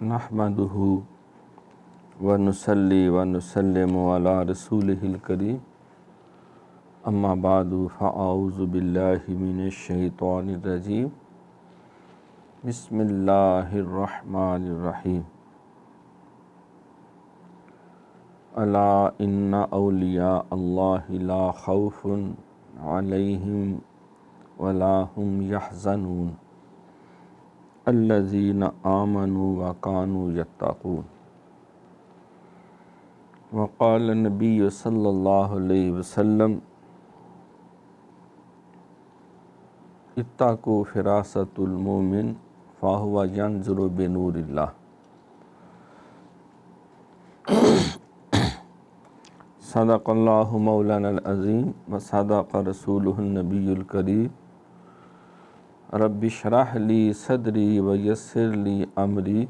نحمدہ ونصلی ونسلم علی رسولہ الکریم اما بعد فاعوذ باللہ من الشیطان الرجیم بسم اللہ الرحمن الرحیم الا ان اولیاء اللہ لا خوف علیہم ولا هم یحزنون الذین آمنوا وکانوا یتقون وقال النبی صلی اللہ علیہ وسلم اتقوا فراست المؤمن فهو ينظر بنور اللہ۔ صدق اللہ مولانا العظیم وصدق رسولہ النبی الکریم۔ رب اشرح لی صدری ویسر لی امری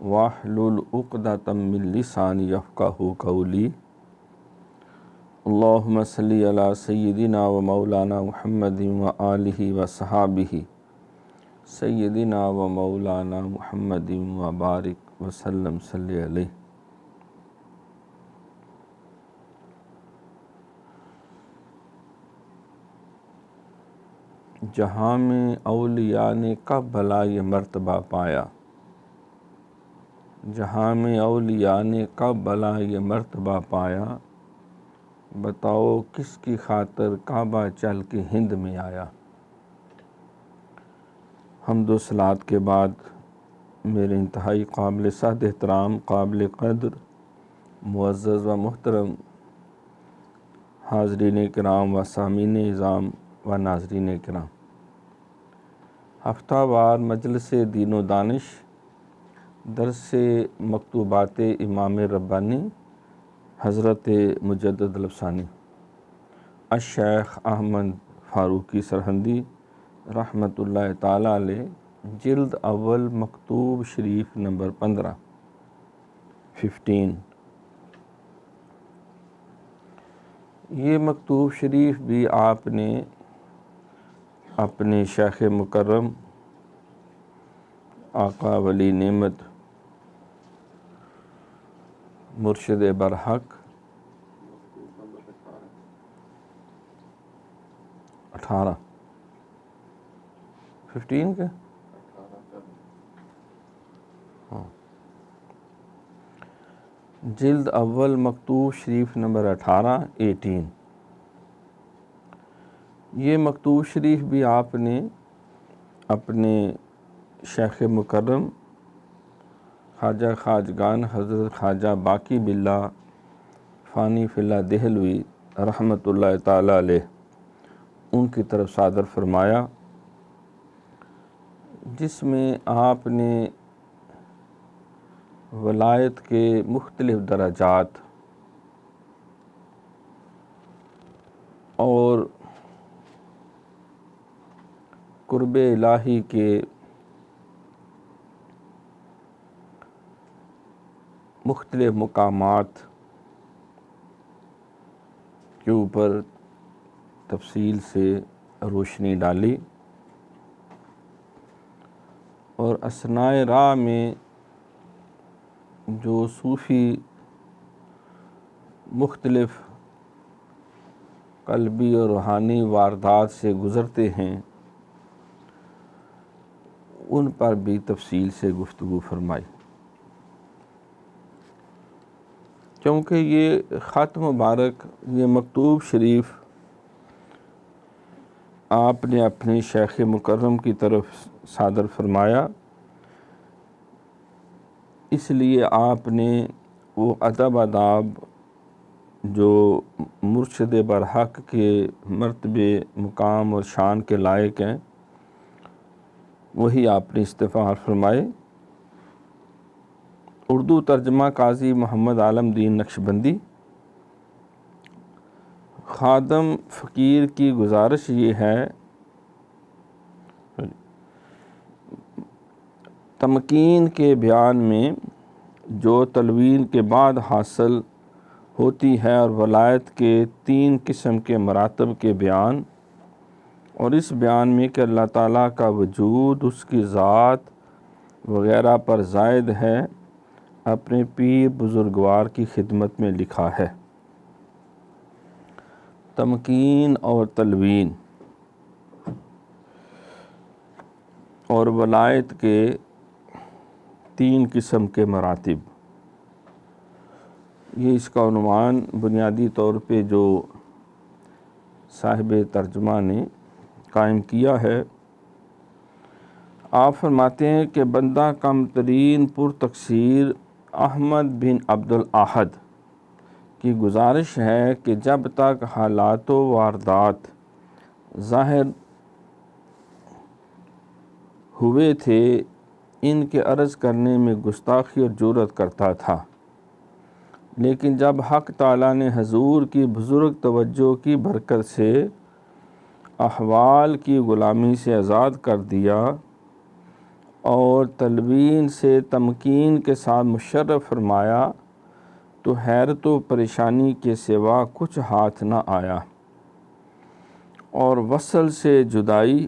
واحلل عقدۃ من لسانی یفقہوا قولی۔ اللہم صلی علی سیدنا و مولانا محمد و آلہ و صحابہ سیدنا و مولانا محمد و بارک وسلم صلی علیہ۔ جہاں میں اولیاء نے کب بھلا یہ مرتبہ پایا؟ جہاں میں اولیاء نے کب بھلا یہ مرتبہ پایا؟ بتاؤ کس کی خاطر کعبہ چل کے ہند میں آیا؟ حمد و صلوات کے بعد میرے انتہائی قابل صد احترام، قابل قدر، معزز و محترم حاضرین کرام و سامعین اعظام و ناظرین کرام، ہفتہ وار مجلس دین و دانش درس مکتوبات امام ربانی حضرت مجدد الافسانی الشیخ احمد فاروقی سرہندی رحمۃ اللہ تعالیٰ علیہ، جلد اول مکتوب شریف نمبر 15 یہ مکتوب شریف بھی آپ نے اپنے شیخ مکرم آقا ولی نعمت مرشد برحق 15 کے جلد اول مکتوب شریف نمبر 18 یہ مکتوب شریف بھی آپ نے اپنے شیخ مکرم خواجہ خواجگان حضرت خواجہ باقی باللہ فانی فی اللہ دہلوی رحمۃ اللہ تعالیٰ علیہ ان کی طرف صادر فرمایا، جس میں آپ نے ولایت کے مختلف درجات اور قرب الہی کے مختلف مقامات کے اوپر تفصیل سے روشنی ڈالی، اور اثناء راہ میں جو صوفی مختلف قلبی اور روحانی واردات سے گزرتے ہیں ان پر بھی تفصیل سے گفتگو فرمائی، کیونکہ یہ خط مبارک، یہ مکتوب شریف آپ نے اپنے شیخ مکرم کی طرف صادر فرمایا، اس لیے آپ نے وہ ادب آداب جو مرشد برحق کے مرتبے، مقام اور شان کے لائق ہیں وہی آپ نے استفاد فرمائے۔ اردو ترجمہ قاضی محمد عالم دین نقشبندی۔ خادم فقیر کی گزارش یہ ہے، تمکین کے بیان میں جو تلوین کے بعد حاصل ہوتی ہے اور ولایت کے 3 قسم کے مراتب کے بیان، اور اس بیان میں کہ اللہ تعالیٰ کا وجود، اس کی ذات وغیرہ پر زائد ہے، اپنے پیر بزرگوار کی خدمت میں لکھا ہے۔ تمکین اور تلوین اور ولایت کے 3 قسم کے مراتب، یہ اس کا عنوان بنیادی طور پہ جو صاحب ترجمہ نے قائم کیا ہے۔ آپ فرماتے ہیں کہ بندہ کم ترین پر تقصیر احمد بن عبد الاحد کی گزارش ہے کہ جب تک حالات و واردات ظاہر ہوئے تھے ان کے عرض کرنے میں گستاخی اور جرأت کرتا تھا، لیکن جب حق تعالیٰ نے حضور کی بزرگ توجہ کی برکت سے احوال کی غلامی سے آزاد کر دیا اور تلوین سے تمکین کے ساتھ مشرف فرمایا تو حیرت و پریشانی کے سوا کچھ ہاتھ نہ آیا، اور وصل سے جدائی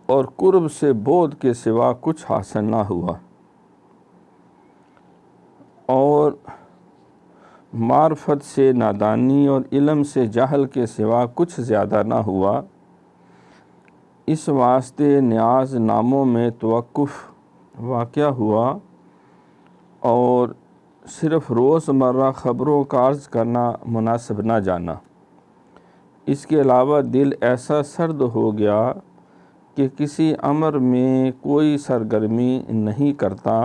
اور قرب سے بعد کے سوا کچھ حاصل نہ ہوا، اور معرفت سے نادانی اور علم سے جہل کے سوا کچھ زیادہ نہ ہوا۔ اس واسطے نیاز ناموں میں توقف واقع ہوا اور صرف روزمرہ خبروں کا عرض کرنا مناسب نہ جانا۔ اس کے علاوہ دل ایسا سرد ہو گیا کہ کسی امر میں کوئی سرگرمی نہیں کرتا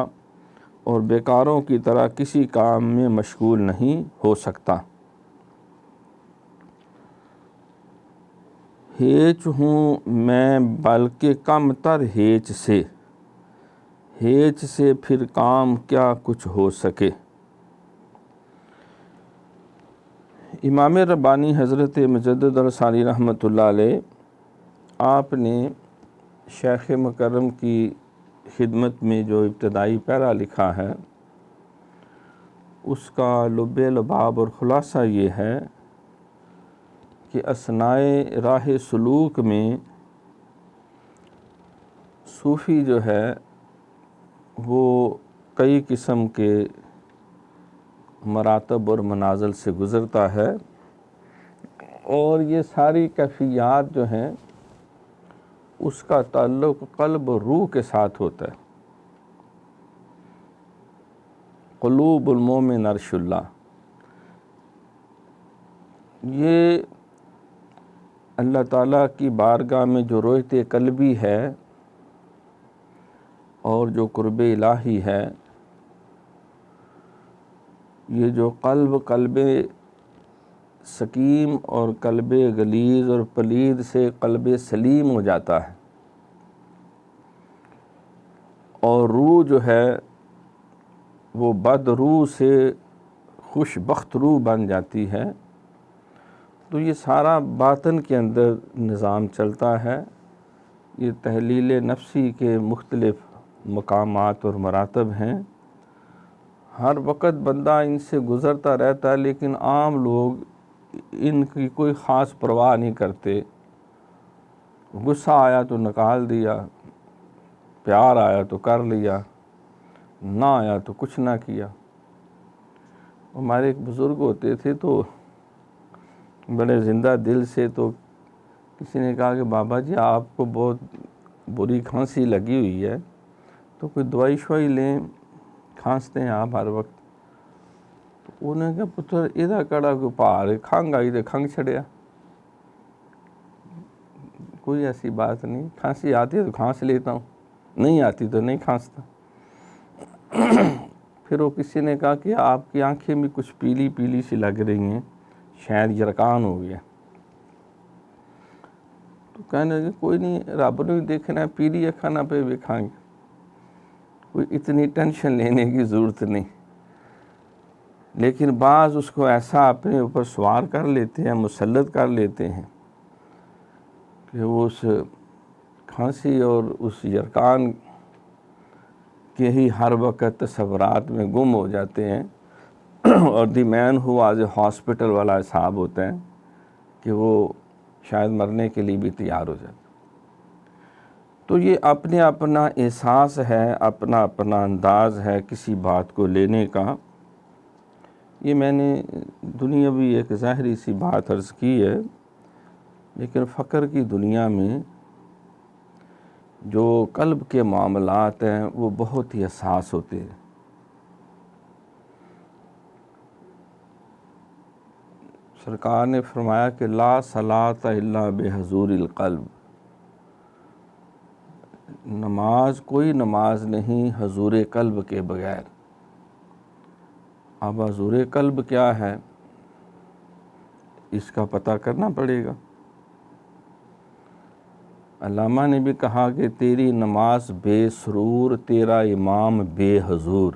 اور بیکاروں کی طرح کسی کام میں مشغول نہیں ہو سکتا۔ ہیچ ہوں میں بلکہ کم تر ہیچ سے پھر کام کیا کچھ ہو سکے۔ امام ربانی حضرت مجدد الثانی رحمۃ اللہ علیہ، آپ نے شیخ مکرم کی خدمت میں جو ابتدائی پیرا لکھا ہے اس کا لب لباب اور خلاصہ یہ ہے کہ اثنائے راہ سلوک میں صوفی جو ہے وہ کئی قسم کے مراتب اور منازل سے گزرتا ہے، اور یہ ساری کیفیات جو ہیں اس کا تعلق قلب و روح کے ساتھ ہوتا ہے۔ قلوب المومن عرش اللہ، یہ اللہ تعالیٰ کی بارگاہ میں جو رویت قلبی ہے اور جو قرب الہی ہے، یہ جو قلب سکیم اور قلب غلیظ اور پلید سے قلب سلیم ہو جاتا ہے، اور روح جو ہے وہ بد روح سے خوش بخت روح بن جاتی ہے، تو یہ سارا باطن کے اندر نظام چلتا ہے۔ یہ تحلیل نفسی کے مختلف مقامات اور مراتب ہیں، ہر وقت بندہ ان سے گزرتا رہتا ہے، لیکن عام لوگ ان کی کوئی خاص پرواہ نہیں کرتے۔ غصہ آیا تو نکال دیا، پیار آیا تو کر لیا، نہ آیا تو کچھ نہ کیا۔ ہمارے ایک بزرگ ہوتے تھے تو بڑے زندہ دل سے، تو کسی نے کہا کہ بابا جی آپ کو بہت بری کھانسی لگی ہوئی ہے، تو کوئی دوائی شوائی لیں، کھانستے ہیں آپ ہر وقت۔ تو انہوں نے کہا پتر ادھا کڑا کوئی پہاڑ کھنگ آئی تو کھنگ چھڑیا، کوئی ایسی بات نہیں، کھانسی آتی ہے تو کھانس لیتا ہوں، نہیں آتی تو نہیں کھانستا۔ پھر وہ کسی نے کہا کہ آپ کی آنکھیں بھی کچھ پیلی پیلی سی لگ رہی ہیں، شاید یرقان ہو گیا۔ تو کہنے لگے کوئی نہیں، رب نے دیکھنا ہے، پیلی اکھاں نہ پہ ویکھاں گے، کوئی اتنی ٹینشن لینے کی ضرورت نہیں۔ لیکن بعض اس کو ایسا اپنے اوپر سوار کر لیتے ہیں، مسلط کر لیتے ہیں کہ وہ اس کھانسی اور اس یرقان کے ہی ہر وقت تصورات میں گم ہو جاتے ہیں، اور دی مین ہو ایز اے ہاسپٹل والا حساب ہوتا ہے کہ وہ شاید مرنے کے لیے بھی تیار ہو جاتا۔ تو یہ اپنے اپنا احساس ہے، اپنا اپنا انداز ہے کسی بات کو لینے کا۔ یہ میں نے دنیاوی ایک ظاہری سی بات عرض کی ہے، لیکن فقر کی دنیا میں جو قلب کے معاملات ہیں وہ بہت ہی حساس ہوتے ہیں۔ سرکار نے فرمایا کہ لا صلاۃ الا بحضور القلب، نماز کوئی نماز نہیں حضور قلب کے بغیر۔ اب حضور قلب کیا ہے اس کا پتہ کرنا پڑے گا۔ علامہ نے بھی کہا کہ تیری نماز بے سرور، تیرا امام بے حضور۔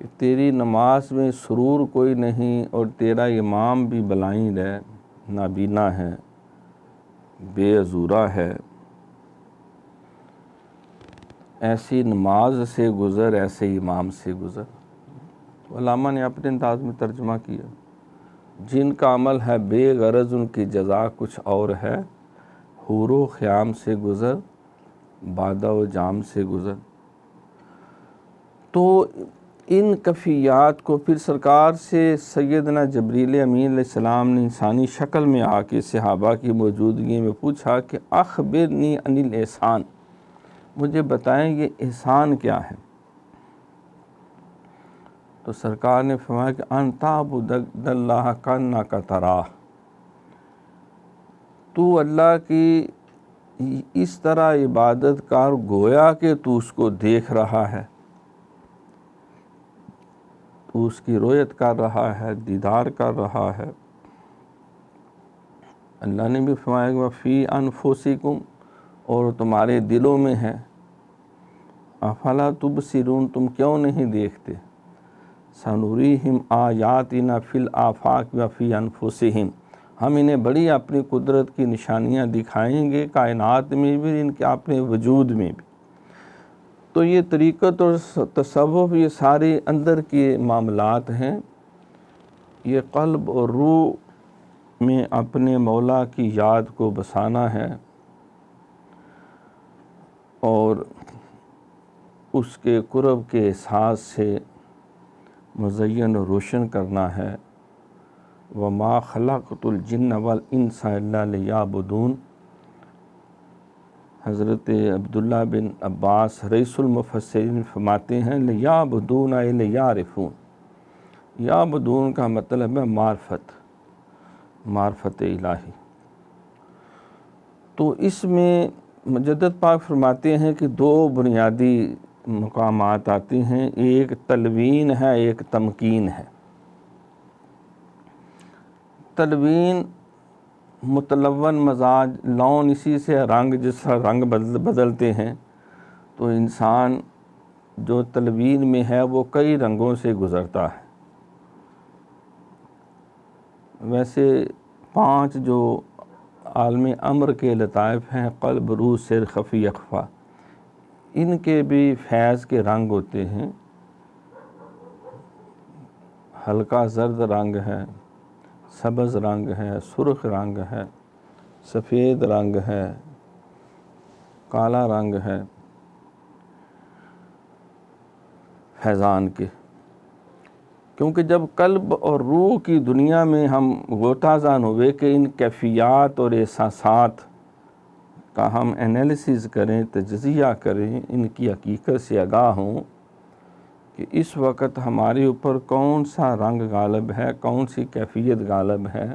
کہ تیری نماز میں سرور کوئی نہیں اور تیرا امام بھی بلائند ہے، نابینا ہے، بے حضورہ ہے۔ ایسی نماز سے گزر، ایسے امام سے گزر۔ علامہ نے اپنے انداز میں ترجمہ کیا، جن کا عمل ہے بے غرض ان کی جزا کچھ اور ہے، حور و خیام سے گزر، بادہ و جام سے گزر۔ تو ان کیفیات کو پھر سرکار سے سیدنا جبریل امین علیہ السلام نے انسانی شکل میں آ کے صحابہ کی موجودگی میں پوچھا کہ اخبرنی عن الاحسان، مجھے بتائیں یہ احسان کیا ہے؟ تو سرکار نے فرمایا کہ ان تعبد اللہ کانک تراہ، تو اللہ کی اس طرح عبادت کر گویا کہ تو اس کو دیکھ رہا ہے، تو اس کی رؤیت کر رہا ہے، دیدار کر رہا ہے۔ اللہ نے بھی فرمایا کہ فی انفسکم، اور تمہارے دلوں میں ہے، افلا تبصرون، تم کیوں نہیں دیکھتے؟ سنریہم آیاتنا فی الآفاق و فی انفسہم، ہم انہیں بڑی اپنی قدرت کی نشانیاں دکھائیں گے کائنات میں بھی، ان کے اپنے وجود میں بھی۔ تو یہ طریقت اور تصوف یہ سارے اندر کے معاملات ہیں۔ یہ قلب اور روح میں اپنے مولا کی یاد کو بسانا ہے اور اس کے قرب کے احساس سے مزین و روشن کرنا ہے۔ وَمَا خَلَقْتُ الْجِنَّ وَالْإِنسَ إِلَّا لِيَعْبُدُونِ، حضرت عبداللہ بن عباس رئیس المفسرین فرماتے ہیں لِيَعْبُدُونَ اے لِيَعْرِفُونَ، یعبدون کا مطلب ہے معرفت الہی۔ تو اس میں مجدد پاک فرماتے ہیں کہ دو بنیادی مقامات آتے ہیں، ایک تلوین ہے، ایک تمکین ہے۔ تلوین متلون مزاج، لون اسی سے رنگ، جس طرح رنگ بدلتے ہیں، تو انسان جو تلوین میں ہے وہ کئی رنگوں سے گزرتا ہے۔ ویسے 5 جو عالم امر کے لطائف ہیں، قلب، روح، سر، خفی، اخفا، ان کے بھی فیض کے رنگ ہوتے ہیں۔ ہلکا زرد رنگ ہے، سبز رنگ ہے، سرخ رنگ ہے، سفید رنگ ہے، کالا رنگ ہے فیضان کے۔ کیونکہ جب قلب اور روح کی دنیا میں ہم غوطہ زن ہوئے کہ ان کیفیات اور احساسات کا ہم انالیسز کریں، تجزیہ کریں، ان کی حقیقت سے آگاہ ہوں کہ اس وقت ہمارے اوپر کون سا رنگ غالب ہے، کون سی کیفیت غالب ہے،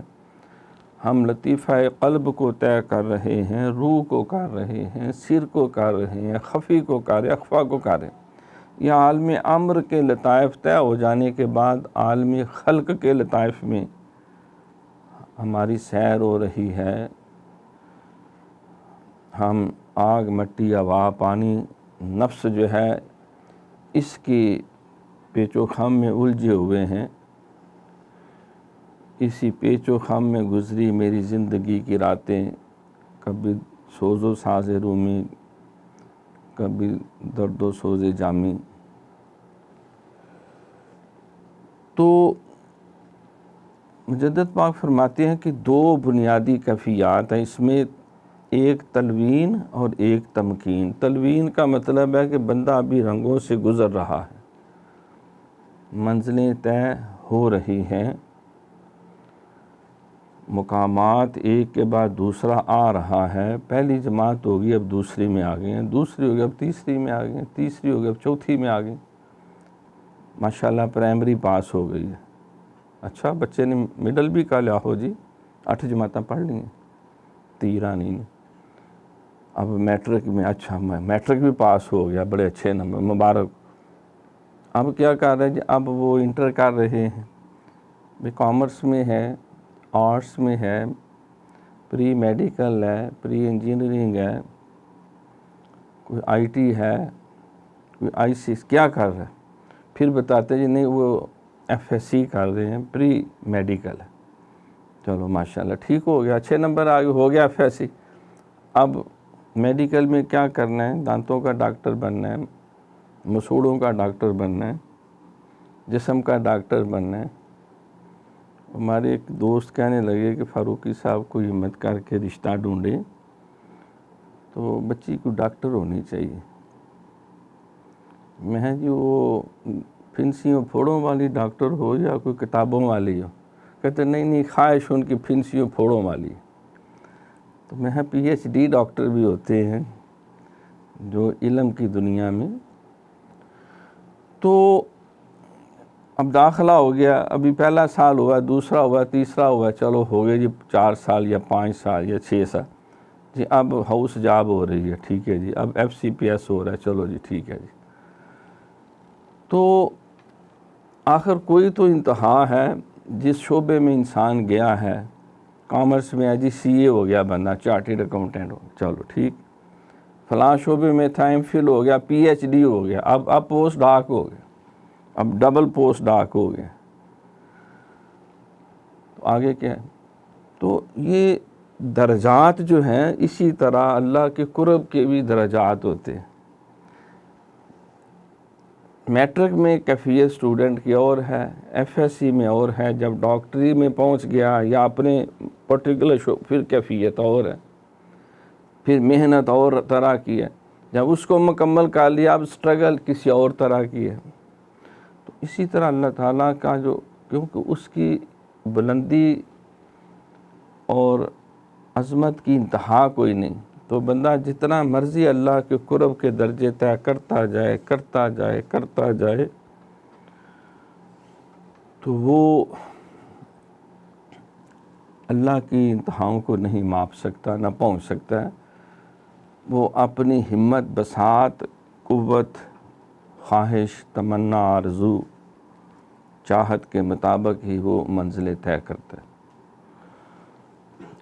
ہم لطیفہ قلب کو طے کر رہے ہیں، روح کو کر رہے ہیں، سر کو کر رہے ہیں، خفی کو کر رہے ہیں، اخفا کو کر رہے ہیں۔ یہ عالم امر کے لطائف طے ہو جانے کے بعد عالم خلق کے لطائف میں ہماری سیر ہو رہی ہے۔ ہم آگ، مٹی، ہوا، پانی، نفس جو ہے اس کی پیچ و خم میں الجھے ہوئے ہیں۔ اسی پیچ و خم میں گزری میری زندگی کی راتیں، کبھی سوز و ساز رومی، کبھی درد و سوز جامی۔ تو مجدد پاک فرماتے ہیں کہ 2 بنیادی کیفیات ہیں، اس میں ایک تلوین اور ایک تمکین۔ تلوین کا مطلب ہے کہ بندہ ابھی رنگوں سے گزر رہا ہے، منزلیں طے ہو رہی ہیں، مقامات ایک کے بعد دوسرا آ رہا ہے۔ پہلی جماعت ہوگی، اب دوسری میں آ گئے ہیں، دوسری ہوگی اب تیسری میں آ گئے ہیں، تیسری ہوگی اب چوتھی میں آ گئے ہیں۔ ماشاءاللہ پرائمری پاس ہو گئی ہے۔ اچھا، بچے نے مڈل بھی کہا لیا ہو جی 8 جماعتیں پڑھ لی ہیں، تیرانی نے۔ اب میٹرک میں، اچھا میٹرک بھی پاس ہو گیا، بڑے اچھے نمبر، مبارک۔ اب کیا کر رہے ہیں جی؟ اب وہ انٹر کر رہے ہیں، بھی کامرس میں ہے، آرٹس میں ہے، پری میڈیکل ہے، پری انجینئرنگ ہے، کوئی آئی ٹی ہے، کوئی آئی سی، کیا کر رہا ہے؟ پھر بتاتے ہیں جی نہیں وہ ایف ایس سی کر رہے ہیں، پری میڈیکل ہے۔ چلو ماشاءاللہ ٹھیک ہو گیا، اچھے نمبر آگے ہو گیا ایف ایس سی۔ اب میڈیکل میں کیا کرنا ہے؟ دانتوں کا ڈاکٹر بننا ہے، مسوڑوں کا ڈاکٹر بننا ہے، جسم کا ڈاکٹر بننا ہے۔ ہمارے ایک دوست کہنے لگے کہ فاروقی صاحب کو ہمت کر کے رشتہ ڈھونڈے تو بچی کو ڈاکٹر ہونی چاہیے۔ میں جی وہ پھنسیوں پھوڑوں والی ڈاکٹر ہو یا کوئی کتابوں والی ہو؟ کہتے نہیں خواہش ان کی پھنسیوں پھوڑوں والی۔ تو میں پی ایچ ڈی ڈاکٹر بھی ہوتے ہیں جو علم کی دنیا میں۔ تو اب داخلہ ہو گیا، ابھی پہلا سال ہوا، دوسرا ہوا، تیسرا ہوا، چلو ہو گئے جی 4 سال یا 5 سال یا 6 سال جی۔ اب ہاؤس جاب ہو رہی ہے، ٹھیک ہے جی، اب ایف سی پی ایس ہو رہا ہے، چلو جی ٹھیک ہے جی۔ تو آخر کوئی تو انتہا ہے، جس شعبے میں انسان گیا ہے، کامرس میں ہے جی سی اے ہو گیا بندہ، چارٹرڈ اکاؤنٹنٹ ہو، چلو ٹھیک۔ فلاں شعبے میں تھا ایم فل ہو گیا، پی ایچ ڈی ہو گیا، اب پوسٹ ڈاک ہو گیا، اب ڈبل پوسٹ ڈاک ہو گیا۔ تو آگے کیا ہے؟ تو یہ درجات جو ہیں اسی طرح اللہ کے قرب کے بھی درجات ہوتے ہیں۔ میٹرک میں کیفیت سٹوڈنٹ کی اور ہے، ایف ایس سی میں اور ہے، جب ڈاکٹری میں پہنچ گیا یا اپنے پرٹیکولر پھر کیفیت اور ہے، پھر محنت اور طرح کی ہے، جب اس کو مکمل کر لیا اب سٹرگل کسی اور طرح کی ہے۔ تو اسی طرح اللہ تعالیٰ کا جو، کیونکہ اس کی بلندی اور عظمت کی انتہا کوئی نہیں، تو بندہ جتنا مرضی اللہ کے قرب کے درجے طے کرتا جائے کرتا جائے کرتا جائے تو وہ اللہ کی انتہاؤں کو نہیں ماپ سکتا، نہ پہنچ سکتا ہے۔ وہ اپنی ہمت، بساط، قوت، خواہش، تمنا، آرزو، چاہت کے مطابق ہی وہ منزلیں طے کرتا ہے۔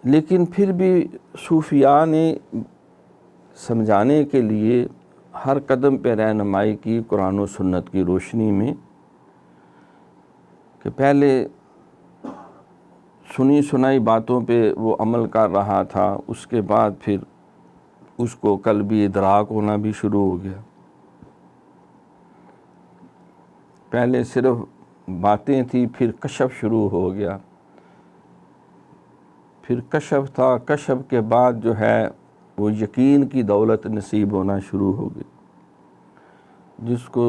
لیکن پھر بھی صوفیاء نے سمجھانے کے لیے ہر قدم پہ رہنمائی کی قرآن و سنت کی روشنی میں، کہ پہلے سنی سنائی باتوں پہ وہ عمل کر رہا تھا، اس کے بعد پھر اس کو قلبی ادراک ہونا بھی شروع ہو گیا۔ پہلے صرف باتیں تھی، پھر کشف شروع ہو گیا، پھر کشف تھا، کشف کے بعد جو ہے وہ یقین کی دولت نصیب ہونا شروع ہو گئی، جس کو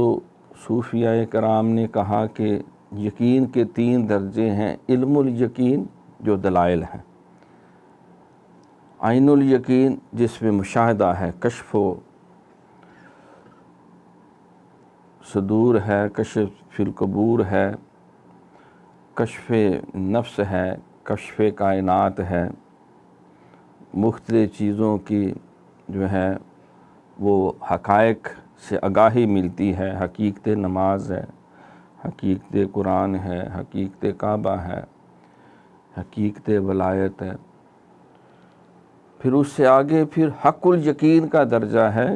صوفیاء کرام نے کہا کہ یقین کے 3 درجے ہیں۔ علم الیقین جو دلائل ہیں، عین الیقین جس میں مشاہدہ ہے، کشف و صدور ہے، کشف فی القبور ہے، کشف نفس ہے، کشف کائنات ہے، مختلف چیزوں کی جو ہے وہ حقائق سے آگاہی ملتی ہے، حقیقت نماز ہے، حقیقت قرآن ہے، حقیقت کعبہ ہے، حقیقت ولایت ہے۔ پھر اس سے آگے پھر حق الیقین کا درجہ ہے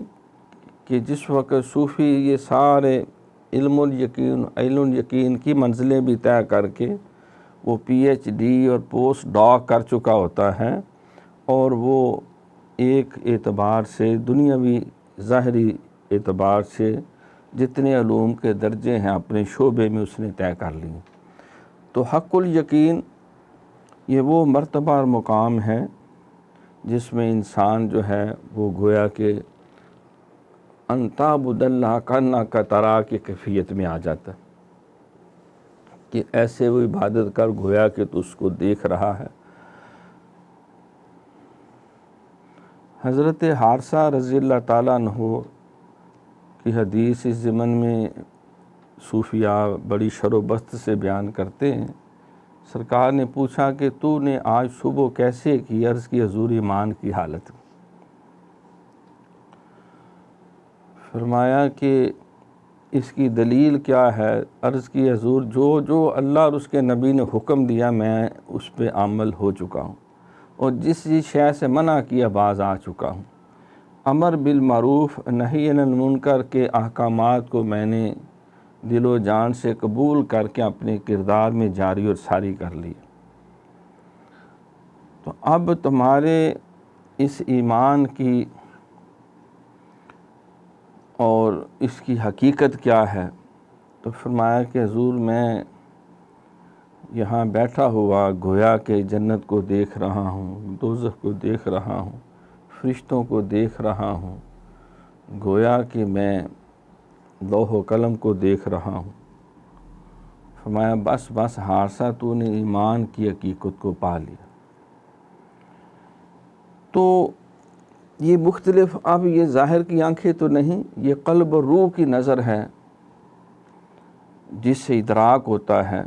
کہ جس وقت صوفی یہ سارے علم الیقین، عین الیقین کی منزلیں بھی طے کر کے وہ پی ایچ ڈی اور پوسٹ ڈاک کر چکا ہوتا ہے، اور وہ ایک اعتبار سے دنیاوی ظاہری اعتبار سے جتنے علوم کے درجے ہیں اپنے شعبے میں اس نے طے کر لی۔ تو حق الیقین یہ وہ مرتبہ اور مقام ہے جس میں انسان جو ہے وہ گویا کہ ان تعبد اللہ کانک تراہ کی کیفیت میں آ جاتا ہے کہ ایسے وہ عبادت کر گویا کہ تو اس کو دیکھ رہا ہے۔ حضرت حارثہ رضی اللہ تعالیٰ عنہ کی حدیث اس ضمن میں صوفیاء بڑی شر و بست سے بیان کرتے ہیں۔ سرکار نے پوچھا کہ تو نے آج صبح کیسے کی؟ عرض کی حضور ایمان کی حالت۔ فرمایا کہ اس کی دلیل کیا ہے؟ عرض کی حضور جو اللہ اور اس کے نبی نے حکم دیا میں اس پہ عمل ہو چکا ہوں، اور جس شے سے منع کیا باز آ چکا ہوں۔ امر بالمعروف نہی عن المنکر کے احکامات کو میں نے دل و جان سے قبول کر کے اپنے کردار میں جاری اور ساری کر لی۔ تو اب تمہارے اس ایمان کی اور اس کی حقیقت کیا ہے؟ تو فرمایا کہ حضور میں یہاں بیٹھا ہوا گویا کہ جنت کو دیکھ رہا ہوں، دوزخ کو دیکھ رہا ہوں، فرشتوں کو دیکھ رہا ہوں، گویا کہ میں لوح و قلم کو دیکھ رہا ہوں۔ فرمایا بس حارثہ تو نے ایمان کی حقیقت کو پا لیا۔ تو یہ مختلف، اب یہ ظاہر کی آنکھیں تو نہیں، یہ قلب اور روح کی نظر ہے جس سے ادراک ہوتا ہے۔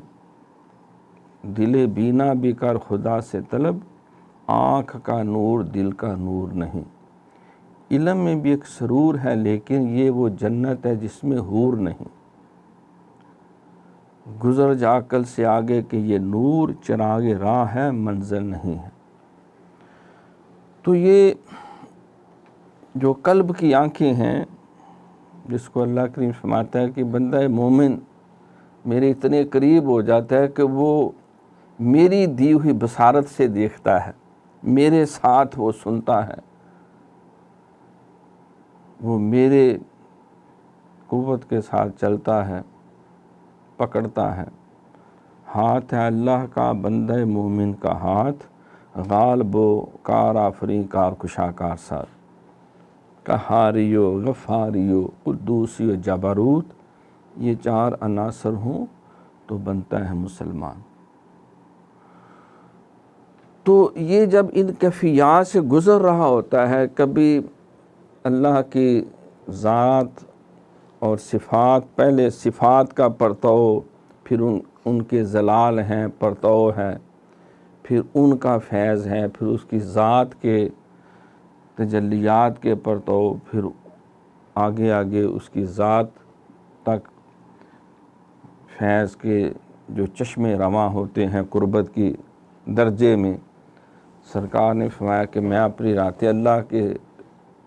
دل بینا بھی کر خدا سے طلب، آنکھ کا نور دل کا نور نہیں۔ علم میں بھی ایک سرور ہے لیکن یہ وہ جنت ہے جس میں حور نہیں۔ گزر جا عقل سے آگے کہ یہ نور چراغ راہ ہے منزل نہیں ہے۔ تو یہ جو قلب کی آنکھیں ہیں، جس کو اللہ کریم فرماتا ہے کہ بندہ مومن میرے اتنے قریب ہو جاتا ہے کہ وہ میری دی ہوئی بصارت سے دیکھتا ہے، میرے ساتھ وہ سنتا ہے، وہ میرے قوت کے ساتھ چلتا ہے، پکڑتا ہے۔ ہاتھ ہے اللہ کا بندہ مومن کا ہاتھ، غالب و کار آفریں کار کشا کار سار، قہاری و غفاری و قدوسی و جبروت، یہ چار عناصر ہوں تو بنتا ہے مسلمان۔ تو یہ جب ان کیفیات سے گزر رہا ہوتا ہے، کبھی اللہ کی ذات اور صفات، پہلے صفات کا پرتو، پھر ان کے ذلال ہیں، پرتو ہے، پھر ان کا فیض ہے، پھر اس کی ذات کے تجلیات کے پرتو، پھر آگے آگے اس کی ذات تک فیض کے جو چشمے رواں ہوتے ہیں قربت کی درجے میں۔ سرکار نے فرمایا کہ میں اپنی راتیں اللہ کے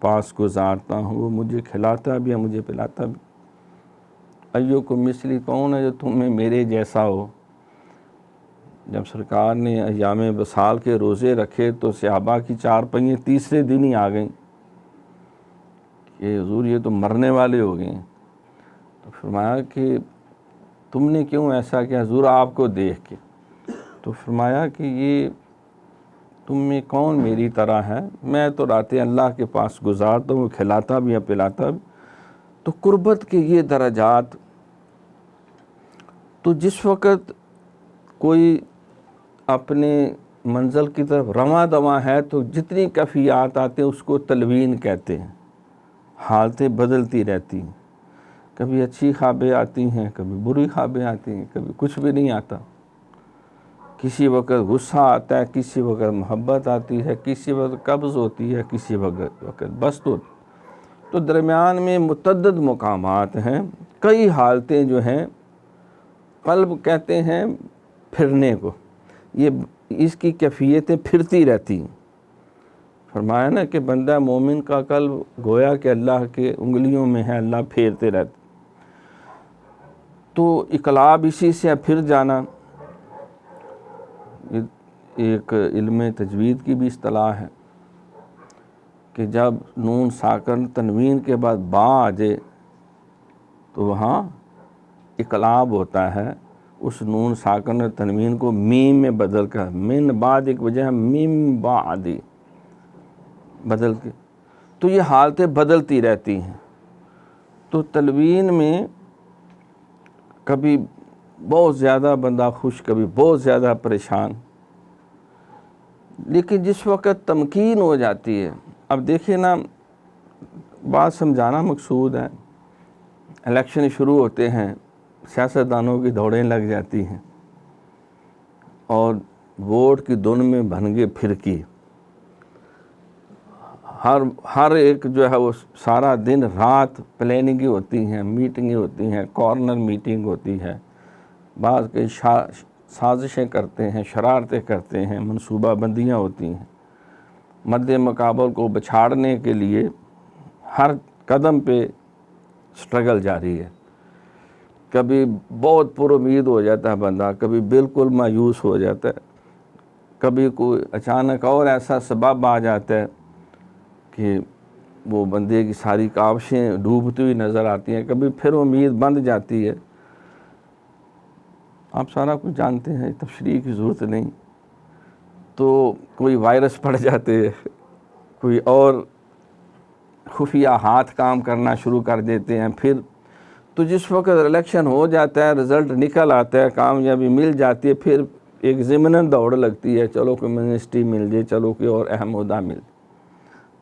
پاس گزارتا ہوں، وہ مجھے کھلاتا بھی ہے، مجھے پلاتا بھی۔ ایوکم مثلی، کون ہے جو تم میں میرے جیسا ہو؟ جب سرکار نے ایام وصال کے روزے رکھے تو صحابہ کی چار پہییں تیسرے دن ہی آ گئیں کہ حضور یہ تو مرنے والے ہو گئے ہیں۔ تو فرمایا کہ تم نے کیوں ایسا کیا؟ حضور آپ کو دیکھ کے۔ تو فرمایا کہ یہ تم میں کون میری طرح ہے؟ میں تو راتیں اللہ کے پاس گزارتا ہوں، کھلاتا بھی ہے، پلاتا بھی۔ تو قربت کے یہ درجات، تو جس وقت کوئی اپنے منزل کی طرف رواں دواں ہے تو جتنی کیفیات آتے ہیں اس کو تلوین کہتے ہیں۔ حالتیں بدلتی رہتی ہیں، کبھی اچھی خوابیں آتی ہیں، کبھی بری خوابیں آتی ہیں، کبھی کچھ بھی نہیں آتا۔ کسی وقت غصہ آتا ہے، کسی وقت محبت آتی ہے، کسی وقت قبض ہوتی ہے، کسی وقت بست ہوتی ہے۔ تو درمیان میں متعدد مقامات ہیں، کئی حالتیں جو ہیں۔ قلب کہتے ہیں پھرنے کو، یہ اس کی کیفیتیں پھرتی رہتی ہیں۔ فرمایا نا کہ بندہ مومن کا قلب گویا کہ اللہ کے انگلیوں میں ہے، اللہ پھیرتے رہتے۔ تو اقلاب اسی سے پھر جانا، ایک علم تجوید کی بھی اصطلاح ہے کہ جب نون ساکن تنوین کے بعد با آ جائے تو وہاں اقلاب ہوتا ہے، اس نون ساکن اور تنوین کو میم میں بدل کر، من بعد ایک وجہ ہے میم بعد، بدل کے، تو یہ حالتیں بدلتی رہتی ہیں۔ تو تلوین میں کبھی بہت زیادہ بندہ خوش، کبھی بہت زیادہ پریشان، لیکن جس وقت تمکین ہو جاتی ہے، اب دیکھیں نا، بات سمجھانا مقصود ہے، الیکشن شروع ہوتے ہیں، سیاستدانوں کی دوڑیں لگ جاتی ہیں اور ووٹ کی دھن میں بھنگے پھرکی، ہر ایک جو ہے وہ سارا دن رات پلاننگیں ہوتی ہیں، میٹنگیں ہوتی ہیں، کارنر میٹنگ ہوتی ہے، بعض کے سازشیں کرتے ہیں، شرارتیں کرتے ہیں، منصوبہ بندیاں ہوتی ہیں، مد مقابل کو بچھاڑنے کے لیے ہر قدم پہ سٹرگل جاری ہے۔ کبھی بہت پر امید ہو جاتا ہے بندہ، کبھی بالکل مایوس ہو جاتا ہے، کبھی کوئی اچانک اور ایسا سبب آ جاتا ہے کہ وہ بندے کی ساری کاوشیں ڈوبتی ہوئی نظر آتی ہیں، کبھی پھر امید بند جاتی ہے۔ آپ سارا کچھ جانتے ہیں، تشریح کی ضرورت نہیں۔ تو کوئی وائرس پڑ جاتے، کوئی اور خفیہ ہاتھ کام کرنا شروع کر دیتے ہیں، پھر تو جس وقت الیکشن ہو جاتا ہے، رزلٹ نکل آتا ہے، کامیابی مل جاتی ہے، پھر ایک ضمناً دوڑ لگتی ہے، چلو کوئی منسٹری مل جائے، چلو کوئی اور اہم عہدہ مل جائے،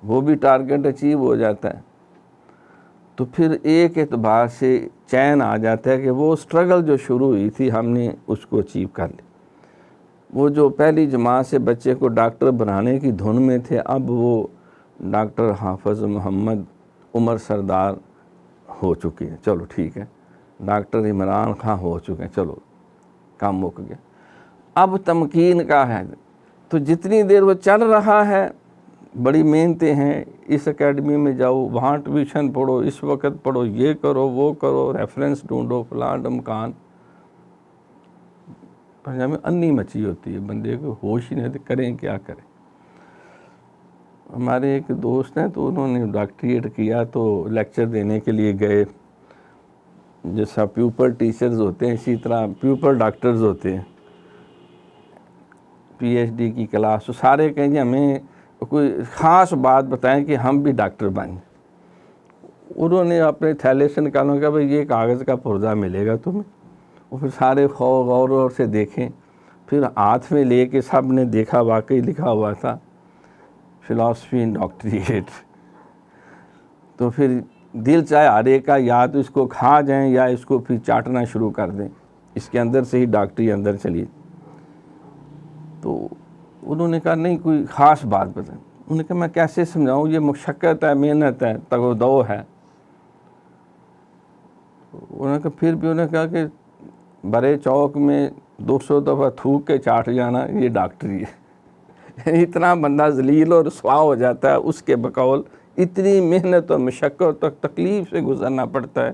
وہ بھی ٹارگٹ اچیو ہو جاتا ہے۔ تو پھر ایک اعتبار سے چین آ جاتا ہے کہ وہ سٹرگل جو شروع ہوئی تھی ہم نے اس کو اچیو کر لی۔ وہ جو پہلی جماعت سے بچے کو ڈاکٹر بنانے کی دھن میں تھے، اب وہ ڈاکٹر حافظ محمد عمر سردار ہو چکے ہیں، چلو ٹھیک ہے، ڈاکٹر عمران خان ہو چکے ہیں، چلو کام مک گیا۔ اب تمکین کا ہے، تو جتنی دیر وہ چل رہا ہے، بڑی محنتیں ہیں، اس اکیڈمی میں جاؤ، وہاں ٹیوشن پڑھو، اس وقت پڑھو، یہ کرو، وہ کرو، ریفرنس ڈھونڈو، فلاں ڈمکان، پنجاب میں انی مچی ہوتی ہے، بندے کو ہوش ہی نہیں ہوتی کریں کیا کریں۔ ہمارے ایک دوست ہیں، تو انہوں نے ڈاکٹریٹ کیا، تو لیکچر دینے کے لیے گئے، جیسا پیوپل ٹیچرز ہوتے ہیں اسی طرح پیوپل ڈاکٹرز ہوتے ہیں، پی ایچ ڈی کی کلاس، تو سارے کہیں گے ہمیں کوئی خاص بات بتائیں کہ ہم بھی ڈاکٹر بنیں۔ انہوں نے اپنے تھیلے سے نکالوں کہ بھئی یہ کاغذ کا پرزہ ملے گا تمہیں، اور پھر سارے غور سے دیکھیں، پھر ہاتھ میں لے کے سب نے دیکھا، واقعی لکھا ہوا تھا فلاسفی ان ڈاکٹریٹ۔ تو پھر دل چاہے ہر ایک کا، یا تو اس کو کھا جائیں یا اس کو پھر چاٹنا شروع کر دیں، اس کے اندر سے ہی ڈاکٹری اندر چلی۔ تو انہوں نے کہا نہیں کوئی خاص بات بتائیں۔ انہوں نے کہا میں کیسے سمجھاؤں، یہ مشقت ہے، محنت ہے، تگ و دو ہے۔ انہوں نے کہا پھر بھی انہوں نے کہا کہ برے چوک میں 200 دفعہ تھوک کے چاٹ جانا یہ ڈاکٹری ہے۔ اتنا بندہ ذلیل اور رسوا ہو جاتا ہے، اس کے بقول اتنی محنت اور مشقت اور تکلیف سے گزرنا پڑتا ہے،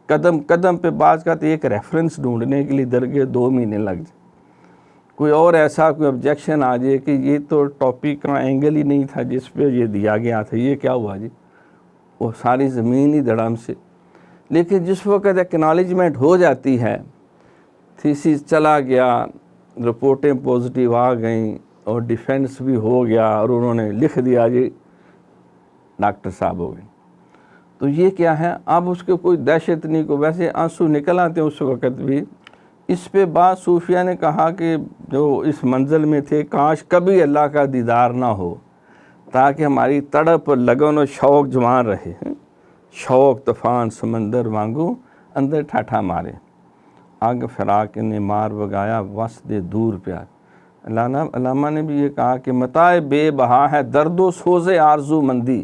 قدم قدم پہ بعض کا تو ایک ریفرنس ڈھونڈنے کے لیے درگے 2 مہینے لگ جائے، کوئی اور ایسا کوئی آبجیکشن آ جائے کہ یہ تو ٹاپک کا اینگل ہی نہیں تھا جس پہ یہ دیا گیا تھا، یہ کیا ہوا جی، وہ ساری زمین ہی دھڑام سے۔ لیکن جس وقت ایکنالجمنٹ ہو جاتی ہے، تھیسس چلا گیا، رپورٹیں پازیٹیو آ گئیں اور ڈیفینس بھی ہو گیا، اور انہوں نے لکھ دیا جی ڈاکٹر صاحب ہو گئے، تو یہ کیا ہے، اب اس کے کوئی دہشت نہیں، کو ویسے آنسو نکل آتے ہیں اس وقت بھی۔ اس پہ بعض صوفیہ نے کہا کہ جو اس منزل میں تھے، کاش کبھی اللہ کا دیدار نہ ہو، تاکہ ہماری تڑپ لگن و شوق جوان رہے، شوق طوفان سمندر وانگو اندر ٹھاٹھا مارے، آگ فراق نے مار بگایا وسط دور پیار۔ علامہ نے بھی یہ کہا کہ متاع بے بہا ہے درد و سوز آرزو مندی،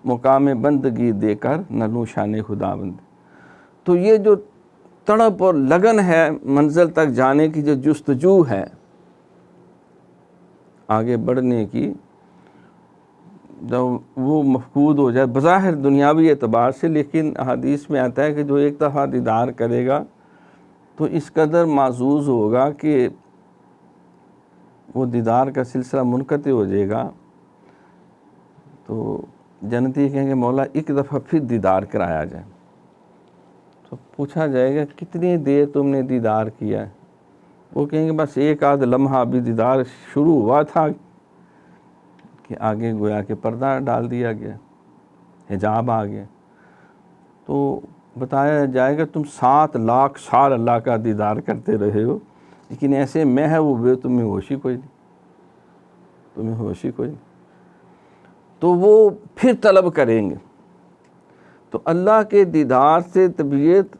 مقام بندگی دے کر نلوں شان خدا بندی۔ تو یہ جو تڑپ اور لگن ہے منزل تک جانے کی، جو جستجو ہے آگے بڑھنے کی، جب وہ مفقود ہو جائے بظاہر دنیاوی اعتبار سے، لیکن حدیث میں آتا ہے کہ جو ایک دفعہ دیدار کرے گا تو اس قدر معزوز ہوگا کہ وہ دیدار کا سلسلہ منقطع ہو جائے گا، تو جنتی کہیں گے مولا ایک دفعہ پھر دیدار کرایا جائے۔ تو پوچھا جائے گا کتنی دیر تم نے دیدار کیا ہے، وہ کہیں گے بس ایک آدھ لمحہ، ابھی دیدار شروع ہوا تھا کہ آگے گویا کہ پردہ ڈال دیا گیا، حجاب آ گیا، تو بتایا جائے گا تم 7 لاکھ سال اللہ کا دیدار کرتے رہے ہو، لیکن ایسے محو تمہیں ہوش ہی کوئی نہیں، تمہیں ہوش ہی کوئی نہیں۔ تو وہ پھر طلب کریں گے۔ تو اللہ کے دیدار سے طبیعت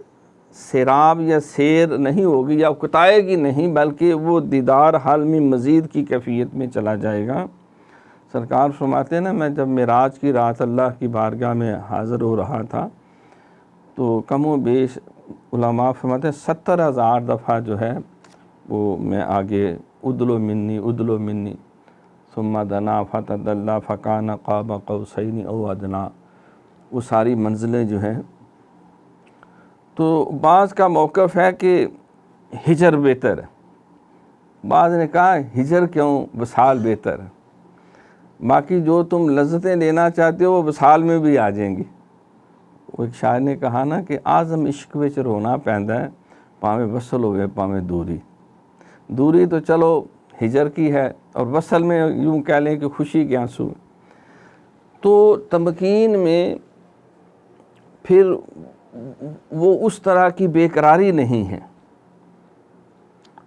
سیراب یا سیر نہیں ہوگی یا اکتائے گی نہیں، بلکہ وہ دیدار حال میں مزید کی کیفیت میں چلا جائے گا۔ سرکار فرماتے ہیں نا، میں جب معراج کی رات اللہ کی بارگاہ میں حاضر ہو رہا تھا تو کم و بیش علماء فرماتے ہیں 70,000 دفعہ جو ہے وہ میں آگے ادلو منی ثم دنا فتدلی فکان قاب قوسین او ادنا، وہ ساری منزلیں جو ہیں۔ تو بعض کا موقف ہے کہ ہجر بہتر ہے، بعض نے کہا ہجر کیوں، وصال بہتر ہے، باقی جو تم لذتیں لینا چاہتے ہو وہ وصال میں بھی آ جائیں گی۔ وہ ایک شاعر نے کہا نا کہ آزم عشق وچ رونا پیندا ہے، پاویں وصل ہوئے پاویں دوری تو چلو ہجر کی ہے، اور وصل میں یوں کہہ لیں کہ خوشی کے آنسو۔ تو تمکین میں پھر وہ اس طرح کی بے قراری نہیں ہے۔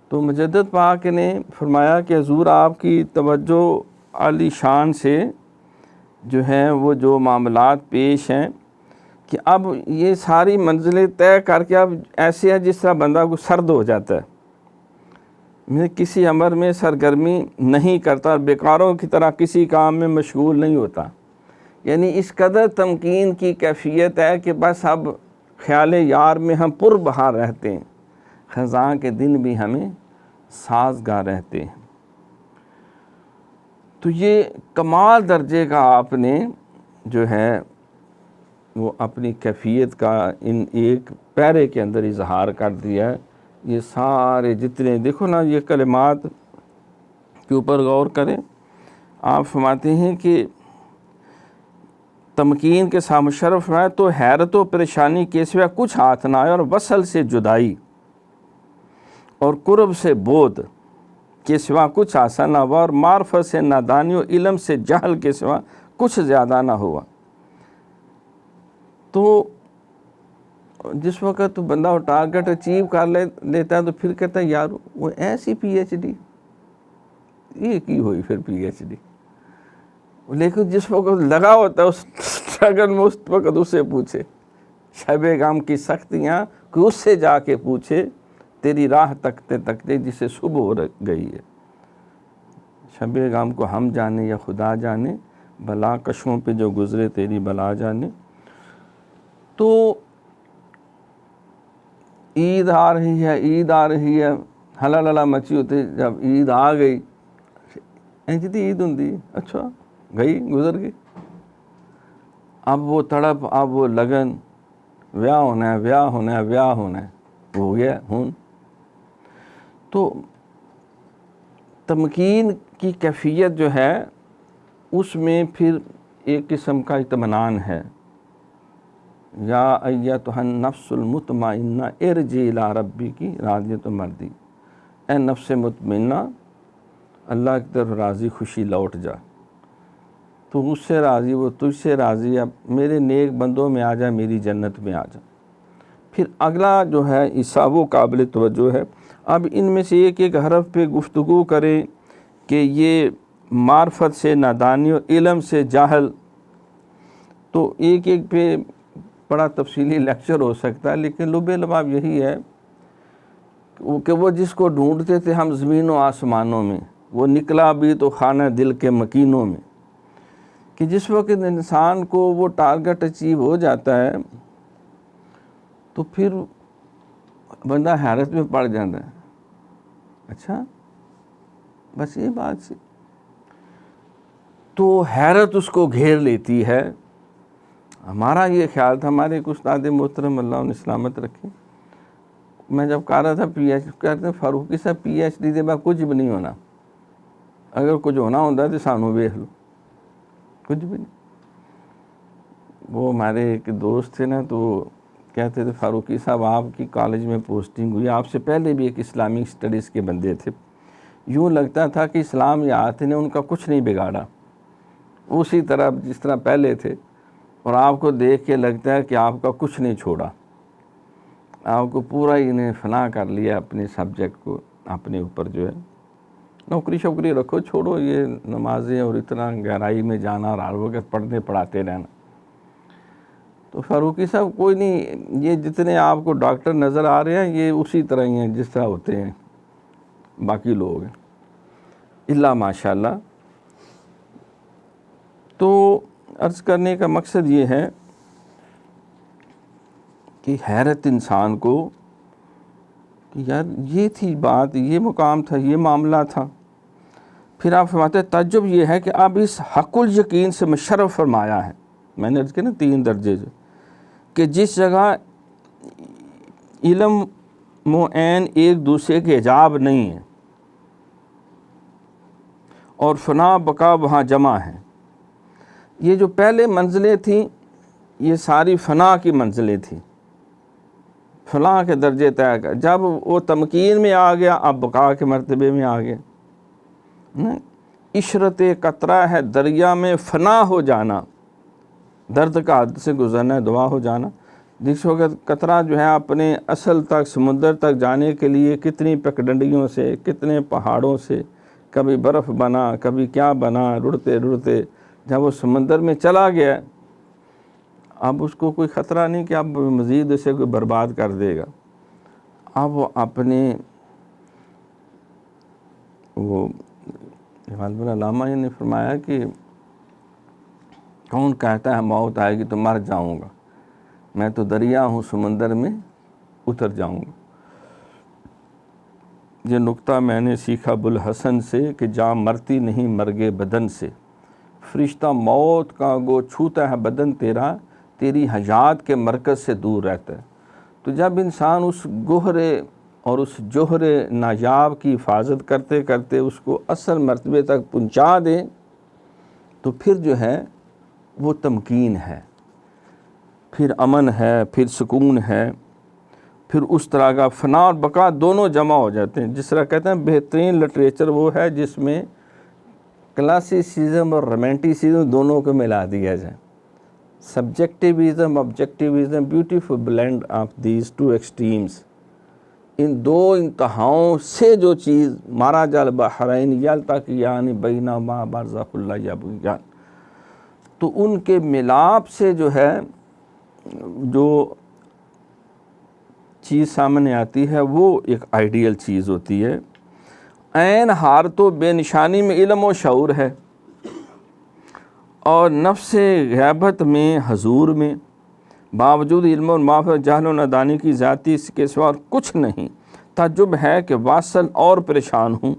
تو مجدد پاک نے فرمایا کہ حضور آپ کی توجہ عالی شان سے جو ہیں وہ جو معاملات پیش ہیں کہ اب یہ ساری منزلیں طے کر کے اب ایسے ہے جس طرح بندہ کو سرد ہو جاتا ہے، میں کسی امر میں سرگرمی نہیں کرتا، بیکاروں کی طرح کسی کام میں مشغول نہیں ہوتا، یعنی اس قدر تمکین کی کیفیت ہے کہ بس اب خیال یار میں ہم پر بہار رہتے ہیں، خزاں کے دن بھی ہمیں سازگار رہتے ہیں۔ تو یہ کمال درجے کا آپ نے جو ہے وہ اپنی کیفیت کا ان ایک پیرے کے اندر اظہار کر دیا ہے۔ یہ سارے جتنے دیکھو نا، یہ کلمات کے اوپر غور کریں۔ آپ فرماتے ہیں کہ تمکین کے ساتھ مشرف ہے تو حیرت و پریشانی کے سوا کچھ ہاتھ نہ آئے، اور وصل سے جدائی اور قرب سے بود کے سوا کچھ آسان نہ ہوا، اور معرفت سے نادانی و علم سے جہل کے سوا کچھ زیادہ نہ ہوا۔ تو جس وقت بندہ وہ ٹارگٹ اچیو کر لیتا ہے تو پھر کہتا ہے یار وہ ایسی پی ایچ ڈی، یہ کی ہوئی پھر پی ایچ ڈی، لیکن جس وقت لگا ہوتا ہے اس اسٹرگل میں، اس وقت اس سے پوچھے شب غم کی سختیاں، کہ اس سے جا کے پوچھے تیری راہ تکتے تکتے جسے صبح ہو گئی ہے۔ شب غم کو ہم جانے یا خدا جانے، بلا کشوں پہ جو گزرے تیری بلا جانے۔ تو عید آ رہی ہے، ہلا للا مچی ہوتی، جب عید آ گئی انج دی عید ہوندی، اچھا گئی گزر گئی، اب وہ تڑپ، اب وہ لگن، بیاہ ہونا ہے، ہو گیا ہون۔ تو تمکین کی کیفیت جو ہے اس میں پھر ایک قسم کا اطمینان ہے، یا ایتھا النفس المطمئنہ ارجعی الی ربک راضیۃ مرضیہ، اے نفس مطمئنہ اللہ کی طرف راضی خوشی لوٹ جا، تو اس سے راضی، وہ تجھ سے راضی، اب میرے نیک بندوں میں آ جا، میری جنت میں آ جا۔ پھر اگلا جو ہے حصہ وہ قابل توجہ ہے۔ اب ان میں سے ایک ایک حرف پہ گفتگو کریں کہ یہ معرفت سے نادانی و علم سے جاہل، تو ایک ایک پہ بڑا تفصیلی لیکچر ہو سکتا ہے، لیکن لب لباب یہی ہے کہ وہ جس کو ڈھونڈتے تھے ہم زمین و آسمانوں میں، وہ نکلا بھی تو خانہ دل کے مکینوں میں، کہ جس وقت انسان کو وہ ٹارگٹ اچیو ہو جاتا ہے تو پھر بندہ حیرت میں پڑ جاتا ہے، اچھا بس یہ بات سی، تو حیرت اس کو گھیر لیتی ہے۔ ہمارا یہ خیال تھا، ہمارے ایک استاد محترم اللہ انہیں سلامت رکھے، میں جب کہہ رہا تھا پی ایچ ڈی کہتے ہیں فاروقی صاحب پی ایچ ڈی دے بعد کچھ بھی نہیں ہونا، اگر کچھ ہونا ہوتا تو سانو ویکھ لو، کچھ بھی نہیں۔ وہ ہمارے ایک دوست تھے نا، تو کہتے تھے فاروقی صاحب آپ کی کالج میں پوسٹنگ ہوئی، آپ سے پہلے بھی ایک اسلامک اسٹڈیز کے بندے تھے، یوں لگتا تھا کہ اسلام یات نے ان کا کچھ نہیں بگاڑا، اسی طرح جس طرح پہلے تھے، اور آپ کو دیکھ کے لگتا ہے کہ آپ کا کچھ نہیں چھوڑا، آپ کو پورا ہی انہیں فنا کر لیا اپنے سبجیکٹ کو، اپنے اوپر جو ہے نوکری شوکری رکھو، چھوڑو یہ نمازیں اور اتنا گہرائی میں جانا اور ہر وقت پڑھنے پڑھاتے رہنا۔ تو فاروقی صاحب کوئی نہیں، یہ جتنے آپ کو ڈاکٹر نظر آ رہے ہیں یہ اسی طرح ہی ہیں جس طرح ہوتے ہیں باقی لوگ ہیں، اللہ ماشاء اللہ۔ تو عرض کرنے کا مقصد یہ ہے کہ حیرت انسان کو کہ یار یہ تھی بات، یہ مقام تھا، یہ معاملہ تھا۔ پھر آپ فرماتے ہیں تعجب یہ ہے کہ اب اس حق الیقین سے مشرف فرمایا ہے، میں نے عرض کیا نا 3 درجے جو، کہ جس جگہ علم و عین ایک دوسرے کے حجاب نہیں ہیں اور فنا بقا وہاں جمع ہیں۔ یہ جو پہلے منزلیں تھیں یہ ساری فنا کی منزلیں تھیں، فلاں کے درجے طے کر، جب وہ تمکین میں آ گیا اب بقا کے مرتبے میں آ گیا۔ عشرت قطرہ ہے دریا میں فنا ہو جانا، درد کا حد سے گزرنا ہے دعا ہو جانا۔ جس وقت قطرہ جو ہے اپنے اصل تک سمندر تک جانے کے لیے کتنی پگڈنڈیوں سے، کتنے پہاڑوں سے، کبھی برف بنا کبھی کیا بنا، رڑتے رڑتے جب وہ سمندر میں چلا گیا اب اس کو کوئی خطرہ نہیں کہ اب مزید اسے کوئی برباد کر دے گا۔ اب وہ اپنے وہ علامہ نے فرمایا کہ کون کہتا ہے موت آئے گی تو مر جاؤں گا، میں تو دریا ہوں سمندر میں اتر جاؤں گا۔ یہ نکتہ میں نے سیکھا بوالحسن سے کہ جاں مرتی نہیں مرگے بدن سے، فرشتہ موت کا گو چھوتا ہے بدن تیرا، تیری حیات کے مرکز سے دور رہتا ہے۔ تو جب انسان اس گہرے اور اس جوہر نایاب کی حفاظت کرتے کرتے اس کو اصل مرتبے تک پہنچا دے تو پھر جو ہے وہ تمکین ہے، پھر امن ہے، پھر سکون ہے، پھر اس طرح کا فنا اور بقا دونوں جمع ہو جاتے ہیں۔ جس طرح کہتے ہیں بہترین لٹریچر وہ ہے جس میں کلاسیسزم اور رومانٹیسزم دونوں کو ملا دیا جائے، subjectivism objectivism, beautiful blend of these two extremes, ان دو انتہاؤں سے جو چیز مارا جال بحرین یلتقیان بینہما برزخ لا یبغیان، تو ان کے ملاپ سے جو ہے جو چیز سامنے آتی ہے وہ ایک آئیڈیل چیز ہوتی ہے۔ عین حارت و بے نشانی میں علم و شعور ہے، اور نفس غیبت میں حضور میں باوجود علم و معرفت جہل و نادانی کی ذاتی اس کے سوا کچھ نہیں۔ تعجب ہے کہ واصل اور پریشان ہوں،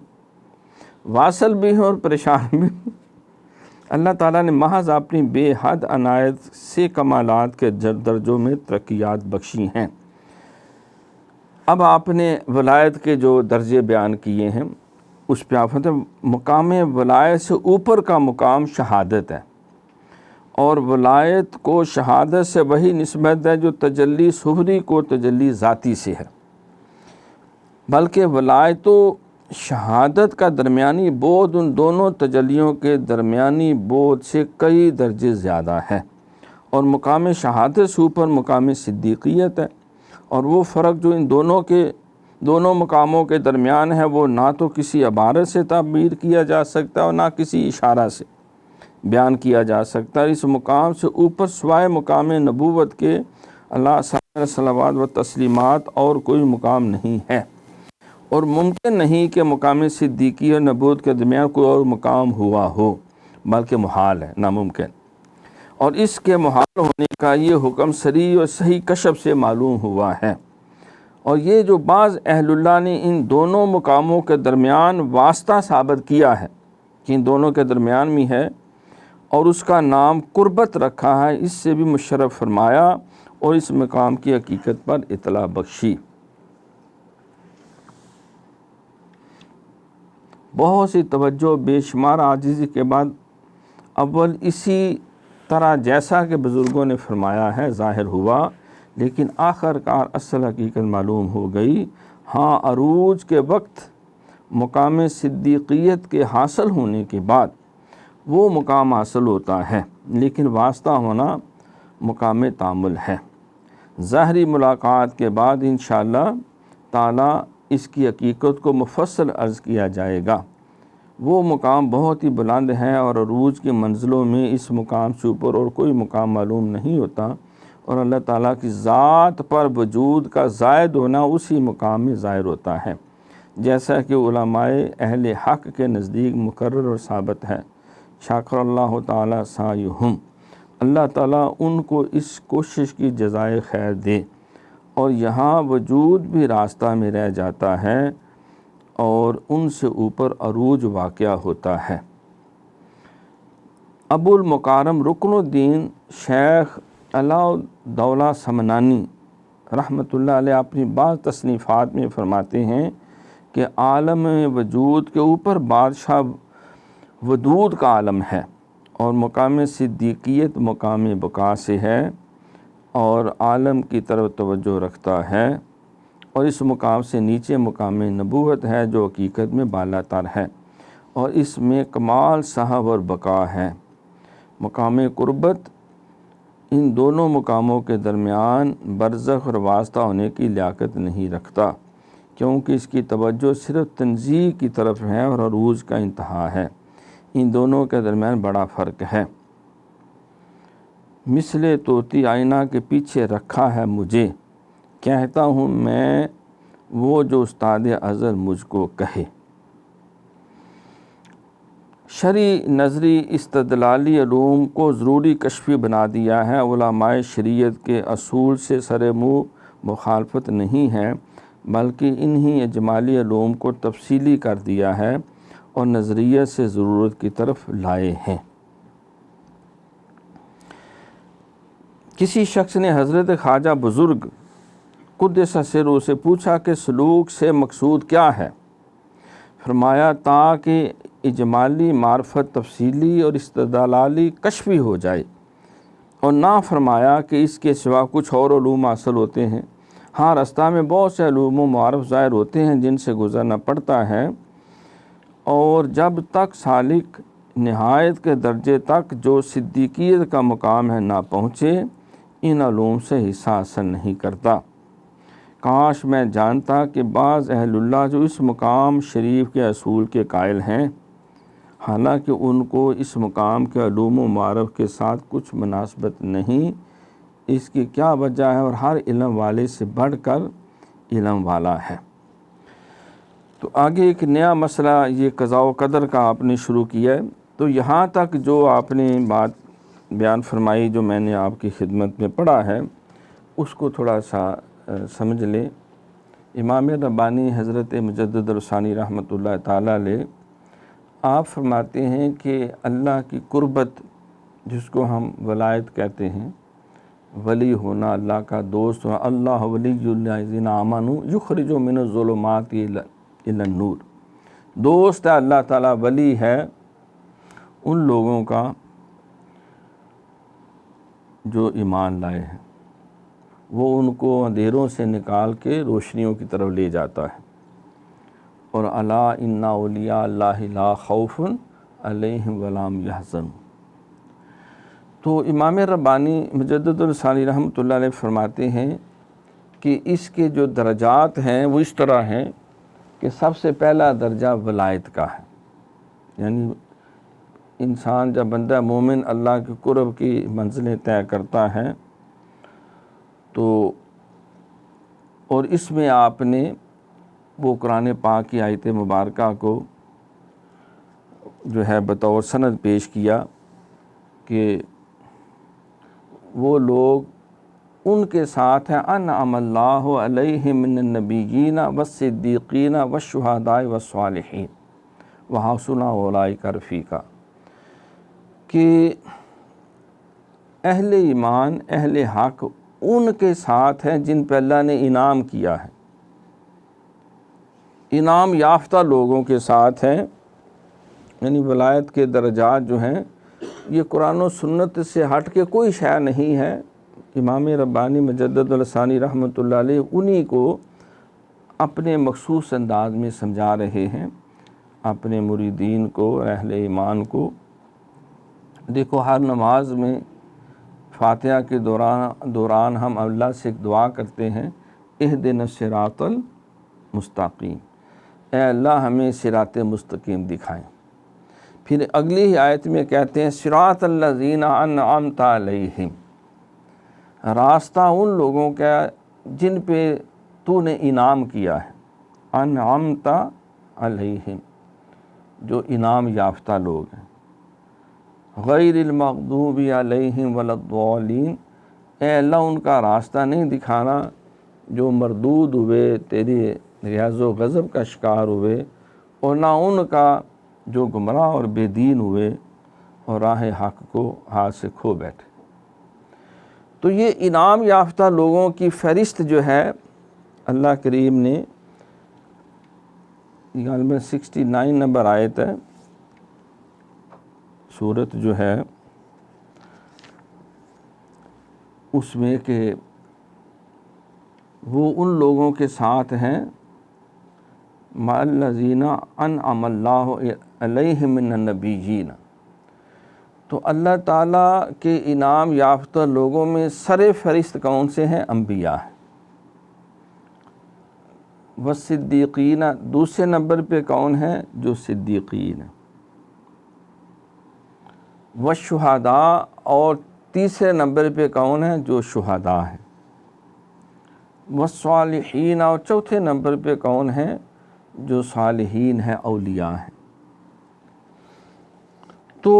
واصل بھی ہوں اور پریشان بھی ہوں۔ اللہ تعالیٰ نے محض اپنی بے حد عنایت سے کمالات کے درجوں میں ترقیات بخشی ہیں۔ اب آپ نے ولایت کے جو درجے بیان کیے ہیں اس پہ آپ مقام ولایت سے اوپر کا مقام شہادت ہے، اور ولایت کو شہادت سے وہی نسبت ہے جو تجلی صہری کو تجلی ذاتی سے ہے، بلکہ ولایت و شہادت کا درمیانی بعد ان دونوں تجلیوں کے درمیانی بعد سے کئی درجے زیادہ ہے، اور مقام شہادت سے اوپر مقام صدیقیت ہے، اور وہ فرق جو ان دونوں مقاموں کے درمیان ہے وہ نہ تو کسی عبارت سے تعبیر کیا جا سکتا اور نہ کسی اشارہ سے بیان کیا جا سکتا۔ اس مقام سے اوپر سوائے مقام نبوت کے اللہ صلوات و تسلیمات اور کوئی مقام نہیں ہے، اور ممکن نہیں کہ مقام صدیقی اور نبوت کے درمیان کوئی اور مقام ہوا ہو، بلکہ محال ہے، ناممکن۔ اور اس کے محال ہونے کا یہ حکم صریح اور صحیح کشف سے معلوم ہوا ہے، اور یہ جو بعض اہل اللہ نے ان دونوں مقاموں کے درمیان واسطہ ثابت کیا ہے کہ ان دونوں کے درمیان میں ہے، اور اس کا نام قربت رکھا ہے، اس سے بھی مشرف فرمایا اور اس مقام کی حقیقت پر اطلاع بخشی۔ بہت سی توجہ بے شمار عاجزی کے بعد اول اسی طرح جیسا کہ بزرگوں نے فرمایا ہے ظاہر ہوا، لیکن آخر کار اصل حقیقت معلوم ہو گئی۔ ہاں، عروج کے وقت مقام صدیقیت کے حاصل ہونے کے بعد وہ مقام حاصل ہوتا ہے، لیکن واسطہ ہونا مقام تعامل ہے۔ ظاہری ملاقات کے بعد انشاءاللہ تعالیٰ اس کی حقیقت کو مفصل عرض کیا جائے گا۔ وہ مقام بہت ہی بلند ہے اور عروج کی منزلوں میں اس مقام سے اوپر اور کوئی مقام معلوم نہیں ہوتا، اور اللہ تعالیٰ کی ذات پر وجود کا زائد ہونا اسی مقام میں ظاہر ہوتا ہے، جیسا کہ علماء اہل حق کے نزدیک مقرر اور ثابت ہے۔ شاکر اللہ تعالیٰ سعیہم، اللہ تعالیٰ ان کو اس کوشش کی جزائے خیر دے، اور یہاں وجود بھی راستہ میں رہ جاتا ہے اور ان سے اوپر عروج واقع ہوتا ہے۔ ابو المکارم رکن الدین شیخ علاءالدولہ سمنانی رحمۃ اللہ علیہ اپنی بعض تصنیفات میں فرماتے ہیں کہ عالم وجود کے اوپر بادشاہ ودود کا عالم ہے، اور مقام صدیقیت مقام بقا سے ہے اور عالم کی طرف توجہ رکھتا ہے، اور اس مقام سے نیچے مقام نبوت ہے جو حقیقت میں بالا تر ہے، اور اس میں کمال صحب اور بقا ہے۔ مقام قربت ان دونوں مقاموں کے درمیان برزخ اور واسطہ ہونے کی لیاقت نہیں رکھتا، کیونکہ اس کی توجہ صرف تنزیہ کی طرف ہے اور عروج کا انتہا ہے۔ ان دونوں کے درمیان بڑا فرق ہے۔ مثل طوطی آئینہ کے پیچھے رکھا ہے مجھے، کہتا ہوں میں وہ جو استاد ازل مجھ کو کہے۔ شرعی نظری استدلالی علوم کو ضروری کشفی بنا دیا ہے۔ علماء شریعت کے اصول سے سر منہ مخالفت نہیں ہے، بلکہ انہی اجمالی علوم کو تفصیلی کر دیا ہے اور نظریہ سے ضرورت کی طرف لائے ہیں۔ کسی شخص نے حضرت خواجہ بزرگ قدس سرہ سے پوچھا کہ سلوک سے مقصود کیا ہے؟ فرمایا تاکہ اجمالی معرفت تفصیلی اور استدلالی کشفی ہو جائے، اور نہ فرمایا کہ اس کے سوا کچھ اور علوم حاصل ہوتے ہیں۔ ہاں، رستہ میں بہت سے علوم و معارف ظاہر ہوتے ہیں جن سے گزرنا پڑتا ہے، اور جب تک سالک نہایت کے درجے تک جو صدیقیت کا مقام ہے نہ پہنچے، ان علوم سے حصہ حاصل نہیں کرتا۔ کاش میں جانتا کہ بعض اہل اللہ جو اس مقام شریف کے اصول کے قائل ہیں، حالانکہ ان کو اس مقام کے علوم و معارف کے ساتھ کچھ مناسبت نہیں، اس کی کیا وجہ ہے، اور ہر علم والے سے بڑھ کر علم والا ہے۔ تو آگے ایک نیا مسئلہ یہ قضاء و قدر کا آپ نے شروع کیا ہے۔ تو یہاں تک جو آپ نے بات بیان فرمائی، جو میں نے آپ کی خدمت میں پڑھا ہے، اس کو تھوڑا سا سمجھ لیں۔ امام ربانی حضرت مجدد الثانی رحمۃ اللہ تعالیٰ علیہ آپ فرماتے ہیں کہ اللہ کی قربت، جس کو ہم ولایت کہتے ہیں، ولی ہونا، اللہ کا دوست ہونا، اللہ ولی الذین آمنوا یخرج من الظلمات الی النور، دوست ہے اللہ تعالیٰ، ولی ہے ان لوگوں کا جو ایمان لائے ہیں، وہ ان کو اندھیروں سے نکال کے روشنیوں کی طرف لے جاتا ہے۔ اور الا ان اولیاء اللہ لا خوف علیہم ولا هم یحزنون۔ تو امام ربانی مجدد الثانی رحمۃ اللہ علیہ فرماتے ہیں کہ اس کے جو درجات ہیں وہ اس طرح ہیں کہ سب سے پہلا درجہ ولایت کا ہے، یعنی انسان جب بندہ مومن اللہ کے قرب کی منزلیں طے کرتا ہے تو، اور اس میں آپ نے وہ قرآن پاک کی آیت مبارکہ کو جو ہے بطور سند پیش کیا کہ وہ لوگ ان کے ساتھ ہیں انعم اللہ علیہم من النبیین والصدیقین والشہداء والصالحین وحسن اولئک رفیقا، کہ اہل ایمان، اہل حق ان کے ساتھ ہیں جن پہ اللہ نے انعام کیا ہے، انعام یافتہ لوگوں کے ساتھ ہیں۔ یعنی ولایت کے درجات جو ہیں یہ قرآن و سنت سے ہٹ کے کوئی شے نہیں ہے۔ امام ربانی مجدد الثانی رحمۃ اللہ علیہ انہی کو اپنے مخصوص انداز میں سمجھا رہے ہیں، اپنے مریدین کو، اہل ایمان کو، دیکھو ہر نماز میں فاتحہ کے دوران ہم اللہ سے ایک دعا کرتے ہیں، اہدنا الصراط المستقیم، اے اللہ ہمیں صراط مستقیم دکھائیں۔ پھر اگلی ہی آیت میں کہتے ہیں صراط الذین انعمت علیہم، راستہ ان لوگوں کا جن پہ تو نے انعام کیا ہے، انعمت علیہم، جو انعام یافتہ لوگ ہیں، غیر المغضوب علیہم ولا الضالین، اے اللہ ان کا راستہ نہیں دکھانا جو مردود ہوئے، تیری ریاض و غضب کا شکار ہوئے، اور نہ ان کا جو گمراہ اور بے دین ہوئے اور راہ حق کو ہاتھ سے کھو بیٹھے۔ تو یہ انعام یافتہ لوگوں کی فہرست جو ہے اللہ کریم نے، یہ غالباً 69 نمبر آیت ہے، سورت جو ہے اس میں، کہ وہ ان لوگوں کے ساتھ ہیں مع الذین انعم اللہ علیہم من النبیین، تو اللہ تعالیٰ کے انعام یافتہ لوگوں میں سر فہرست کون سے ہیں؟ انبیاء ہیں۔ والصدیقین، دوسرے نمبر پہ کون ہیں؟ جو صدیقین ہیں۔ والشہداء، اور تیسرے نمبر پہ کون ہیں؟ جو شہداء ہیں۔ والصالحین، اور چوتھے نمبر پہ کون ہیں؟ جو صالحین ہیں، اولیاء ہیں۔ تو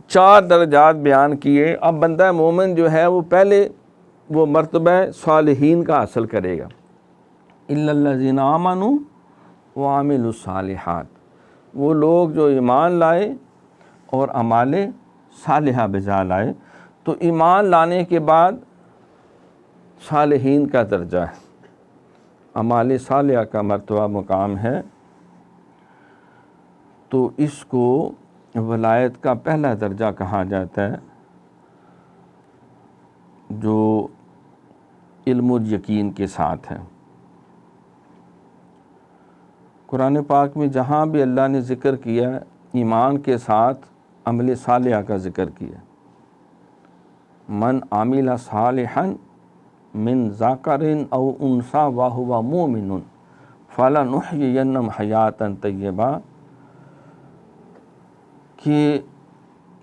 4 درجات بیان کیے۔ اب بندہ مومن جو ہے وہ پہلے وہ مرتبہ صالحین کا حاصل کرے گا، الا الذین آمنوا وعملوا الصالحات، وہ لوگ جو ایمان لائے اور اعمال صالحہ بجا لائے۔ تو ایمان لانے کے بعد صالحین کا درجہ ہے، اعمال صالحہ کا مرتبہ مقام ہے، تو اس کو ولایت کا پہلا درجہ کہا جاتا ہے، جو علم و یقین کے ساتھ ہے۔ قرآن پاک میں جہاں بھی اللہ نے ذکر کیا، ایمان کے ساتھ عمل صالحہ کا ذکر کیا، من عمل صالحا من ذکر او انثی وہو مؤمن فلنحیینہ حیاۃ طیبہ، کہ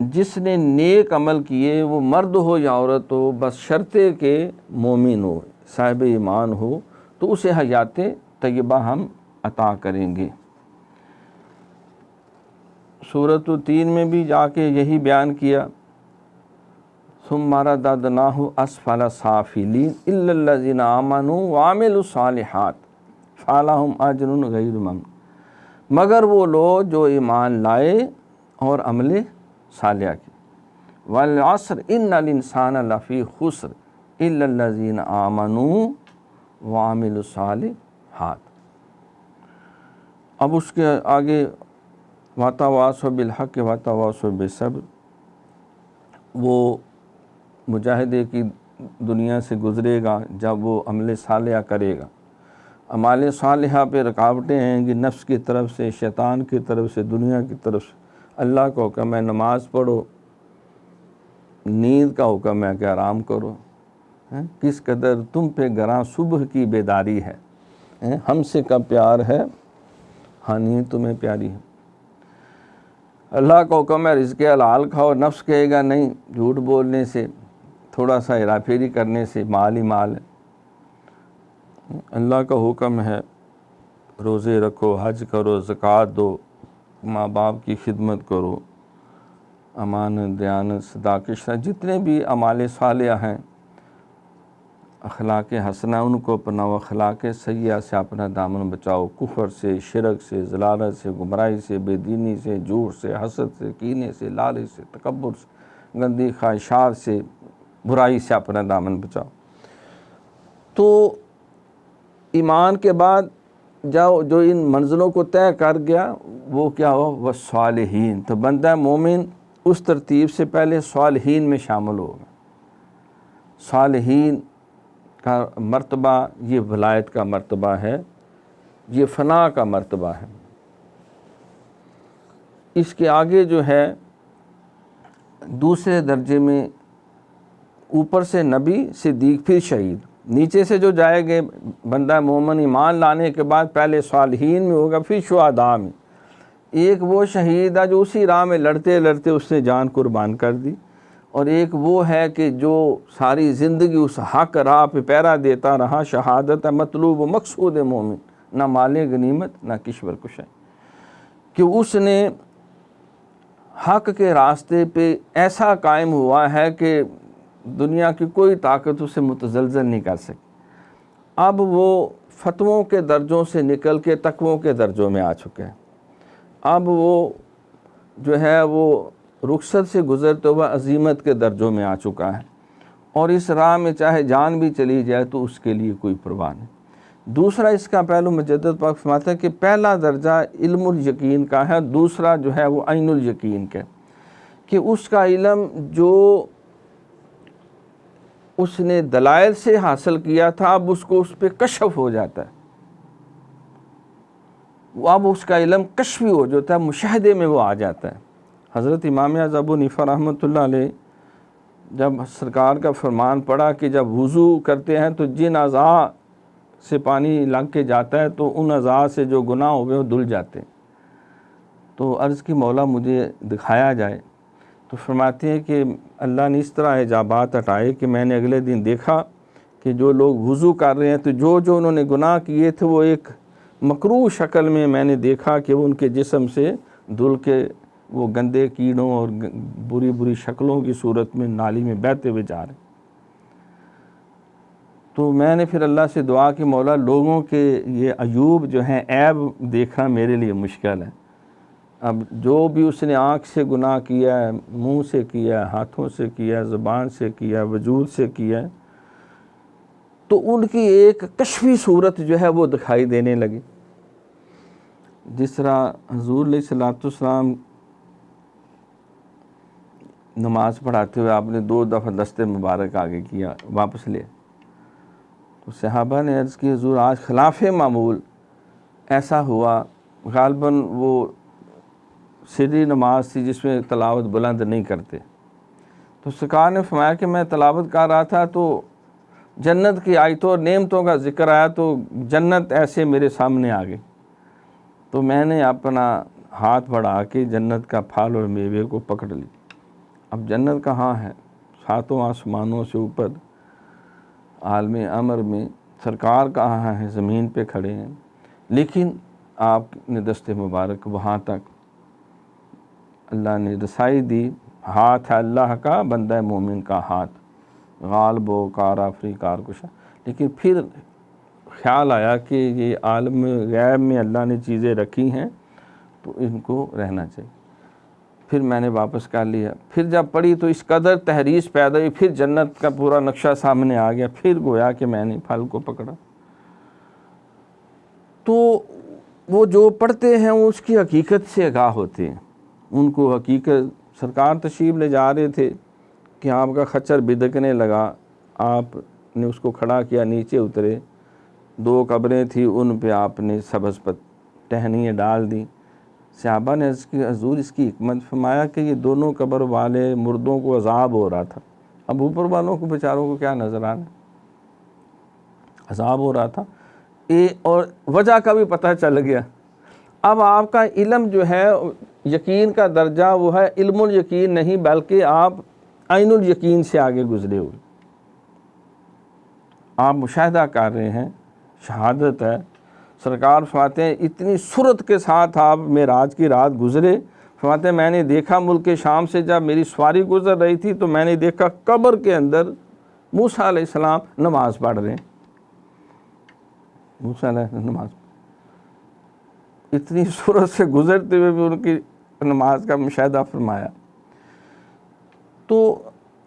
جس نے نیک عمل کیے، وہ مرد ہو یا عورت ہو، بس شرطے کہ مومن ہو، صاحب ایمان ہو، تو اسے حیات طیبہ ہم عطا کریں گے۔ سورۃ 3 میں بھی جا کے یہی بیان کیا، ثم رددناہ اسفل سافلین الا الذین آمنوا وعملوا الصالحات فلہم اجر غیر ممنون، مگر وہ لوگ جو ایمان لائے اور عمل صالحہ کی، والعصر ان الانسان لفی خسر الا الذین آمنوا وعملوا الصالحات۔ اب اس کے آگے وتواصوا بالحق وتواصوا بالصبر، وہ مجاہدے کی دنیا سے گزرے گا جب وہ عمل صالحہ کرے گا۔ اعمال صالحہ پہ رکاوٹیں ہیں کہ نفس کی طرف سے، شیطان کی طرف سے، دنیا کی طرف سے۔ اللہ کا حکم ہے نماز پڑھو، نیند کا حکم ہے کہ آرام کرو۔ کس قدر تم پہ گراں صبح کی بیداری ہے، ہم سے کب پیار ہے، ہاں نیند تمہیں پیاری ہے۔ اللہ کا حکم ہے رزق حلال کھاؤ، نفس کہے گا نہیں، جھوٹ بولنے سے، تھوڑا سا ہیرا پھیری کرنے سے مال ہی مال ہے۔ اللہ کا حکم ہے روزے رکھو، حج کرو، زکوٰۃ دو، ماں باپ کی خدمت کرو، امانت، دیانت، صداقت، جتنے بھی اعمال صالحہ ہیں، اخلاق حسنہ ان کو اپناؤ، اخلاق سیئہ سے اپنا دامن بچاؤ، کفر سے، شرک سے، ضلالت سے، گمراہی سے، بے دینی سے، جھوٹ سے، حسد سے، کینے سے، لالچ سے، تکبر سے، گندی خواہشات سے، برائی سے اپنا دامن بچاؤ۔ تو ایمان کے بعد جو ان منزلوں کو طے کر گیا وہ کیا ہو؟ وہ صالحین۔ تو بندہ مومن اس ترتیب سے پہلے صالحین میں شامل ہوگا۔ صالحین کا مرتبہ یہ ولایت کا مرتبہ ہے، یہ فنا کا مرتبہ ہے۔ اس کے آگے جو ہے دوسرے درجے میں اوپر سے نبی، صدیق، پھر شہید، نیچے سے جو جائے گے بندہ مومن ایمان لانے کے بعد پہلے صالحین میں ہوگا، پھر شہداء میں۔ ایک وہ شہید ہے جو اسی راہ میں لڑتے لڑتے اس نے جان قربان کر دی، اور ایک وہ ہے کہ جو ساری زندگی اس حق راہ پہ پیرا دیتا رہا۔ شہادت مطلوب و مقصود مومن، نہ مال غنیمت نہ کشور کشائی، کہ اس نے حق کے راستے پہ ایسا قائم ہوا ہے کہ دنیا کی کوئی طاقت اسے متزلزل نہیں کر سکی۔ اب وہ فتووں کے درجوں سے نکل کے تقووں کے درجوں میں آ چکے ہیں۔ اب وہ جو ہے وہ رخصت سے گزرتے ہوا عظیمت کے درجوں میں آ چکا ہے، اور اس راہ میں چاہے جان بھی چلی جائے تو اس کے لیے کوئی پرواہ نہیں۔ دوسرا اس کا پہلو مجدد پاک فرماتا ہے کہ پہلا درجہ علم الیقین کا ہے، دوسرا جو ہے وہ عین الیقین کا، کہ اس کا علم جو اس نے دلائل سے حاصل کیا تھا اب اس کو اس پہ کشف ہو جاتا ہے، اب اس کا علم کشفی ہو جاتا ہے، مشاہدے میں وہ آ جاتا ہے۔ حضرت امام اعظم ابو حنیفہ رحمۃ اللہ علیہ جب سرکار کا فرمان پڑا کہ جب وضو کرتے ہیں تو جن اعضاء سے پانی لنگ کے جاتا ہے تو ان اعضاء سے جو گناہ ہوئے وہ دھل جاتے ہیں، تو عرض کی مولا مجھے دکھایا جائے، تو فرماتے ہیں کہ اللہ نے اس طرح حجابات ہٹائے کہ میں نے اگلے دن دیکھا کہ جو لوگ وضو کر رہے ہیں تو جو انہوں نے گناہ کیے تھے وہ ایک مکروہ شکل میں نے دیکھا کہ وہ ان کے جسم سے دھل کے وہ گندے کیڑوں اور بری شکلوں کی صورت میں نالی میں بہتے ہوئے جا رہے ہیں۔ تو میں نے پھر اللہ سے دعا کی مولا لوگوں کے یہ عیوب جو ہیں عیب دیکھنا میرے لیے مشکل ہے، اب جو بھی اس نے آنکھ سے گناہ کیا ہے، منہ سے کیا ہے، ہاتھوں سے کیا ہے، زبان سے کیا ہے، وجود سے کیا ہے، تو ان کی ایک کشفی صورت جو ہے وہ دکھائی دینے لگی۔ جس طرح حضور علیہ الصلوۃ والسلام نماز پڑھاتے ہوئے آپ نے 2 دفعہ دست مبارک آگے کیا، واپس لے، تو صحابہ نے عرض کی حضور آج خلاف معمول ایسا ہوا، غالباً وہ سری نماز تھی جس میں تلاوت بلند نہیں کرتے، تو سرکار نے فرمایا کہ میں تلاوت کر رہا تھا تو جنت کی آیتوں اور نعمتوں کا ذکر آیا تو جنت ایسے میرے سامنے آ گئی، تو میں نے اپنا ہاتھ بڑھا کے جنت کا پھل اور میوے کو پکڑ لی۔ اب جنت کہاں ہے؟ 7 آسمانوں سے اوپر عالم امر میں، سرکار کہاں ہے؟ زمین پہ کھڑے ہیں، لیکن آپ نے دست مبارک وہاں تک اللہ نے رسائی دی۔ ہاتھ ہے اللہ کا، بندہ مومن کا ہاتھ، غالب و کار آفری کار کشا۔ لیکن پھر خیال آیا کہ یہ عالم غیب میں اللہ نے چیزیں رکھی ہیں تو ان کو رہنا چاہیے، پھر میں نے واپس کر لیا۔ پھر جب پڑھی تو اس قدر تحریص پیدا ہوئی، پھر جنت کا پورا نقشہ سامنے آ گیا، پھر گویا کہ میں نے پھل کو پکڑا۔ تو وہ جو پڑھتے ہیں اس کی حقیقت سے آگاہ ہوتے ہیں، ان کو حقیقت۔ سرکار تشریف لے جا رہے تھے کہ آپ کا خچر بدکنے لگا، آپ نے اس کو کھڑا کیا، نیچے اترے، 2 قبریں تھیں ان پہ آپ نے سبز ٹہنیاں ڈال دیں۔ صحابہ نے عرض کی حضور اس کی حکمت، فرمایا کہ یہ دونوں قبر والے مردوں کو عذاب ہو رہا تھا، اب اوپر والوں کو بیچاروں کو کیا نظر آنا، عذاب ہو رہا تھا، اور وجہ کا بھی پتہ چل گیا۔ اب آپ کا علم جو ہے یقین کا درجہ وہ ہے علم الیقین نہیں، بلکہ آپ عین الیقین سے آگے گزرے ہوئے، آپ مشاہدہ کر رہے ہیں، شہادت ہے۔ سرکار فرماتے ہیں اتنی سرعت کے ساتھ آپ معراج کی رات گزرے، فرماتے ہیں میں نے دیکھا ملک شام سے جب میری سواری گزر رہی تھی تو میں نے دیکھا قبر کے اندر موسیٰ علیہ السلام نماز پڑھ رہے ہیں، موسیٰ علیہ السلام نماز، اتنی سرعت سے گزرتے ہوئے بھی ان کی نماز کا مشاہدہ فرمایا۔ تو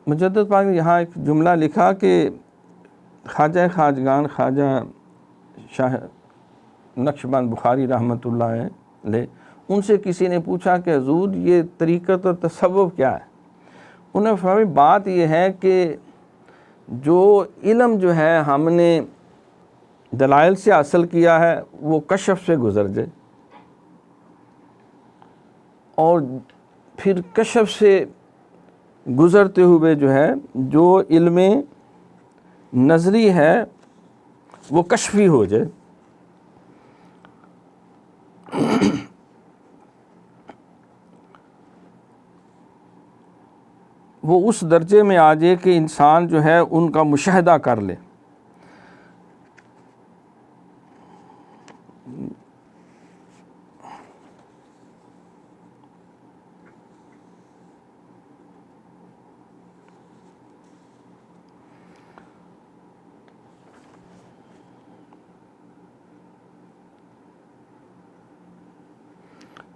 مجدد پاک نے یہاں ایک جملہ لکھا کہ خواجہ خواجگان خواجہ شاہ نقشبند بخاری رحمۃ اللہ علیہ، ان سے کسی نے پوچھا کہ حضور یہ طریقت اور تصوف کیا ہے؟ انہوں نے فرمایا بات یہ ہے کہ جو علم جو ہے ہم نے دلائل سے حاصل کیا ہے وہ کشف سے گزر جائے، اور پھر کشف سے گزرتے ہوئے جو ہے جو علم نظری ہے وہ کشفی ہو جائے، وہ اس درجے میں آ جائے کہ انسان جو ہے ان کا مشاہدہ کر لے۔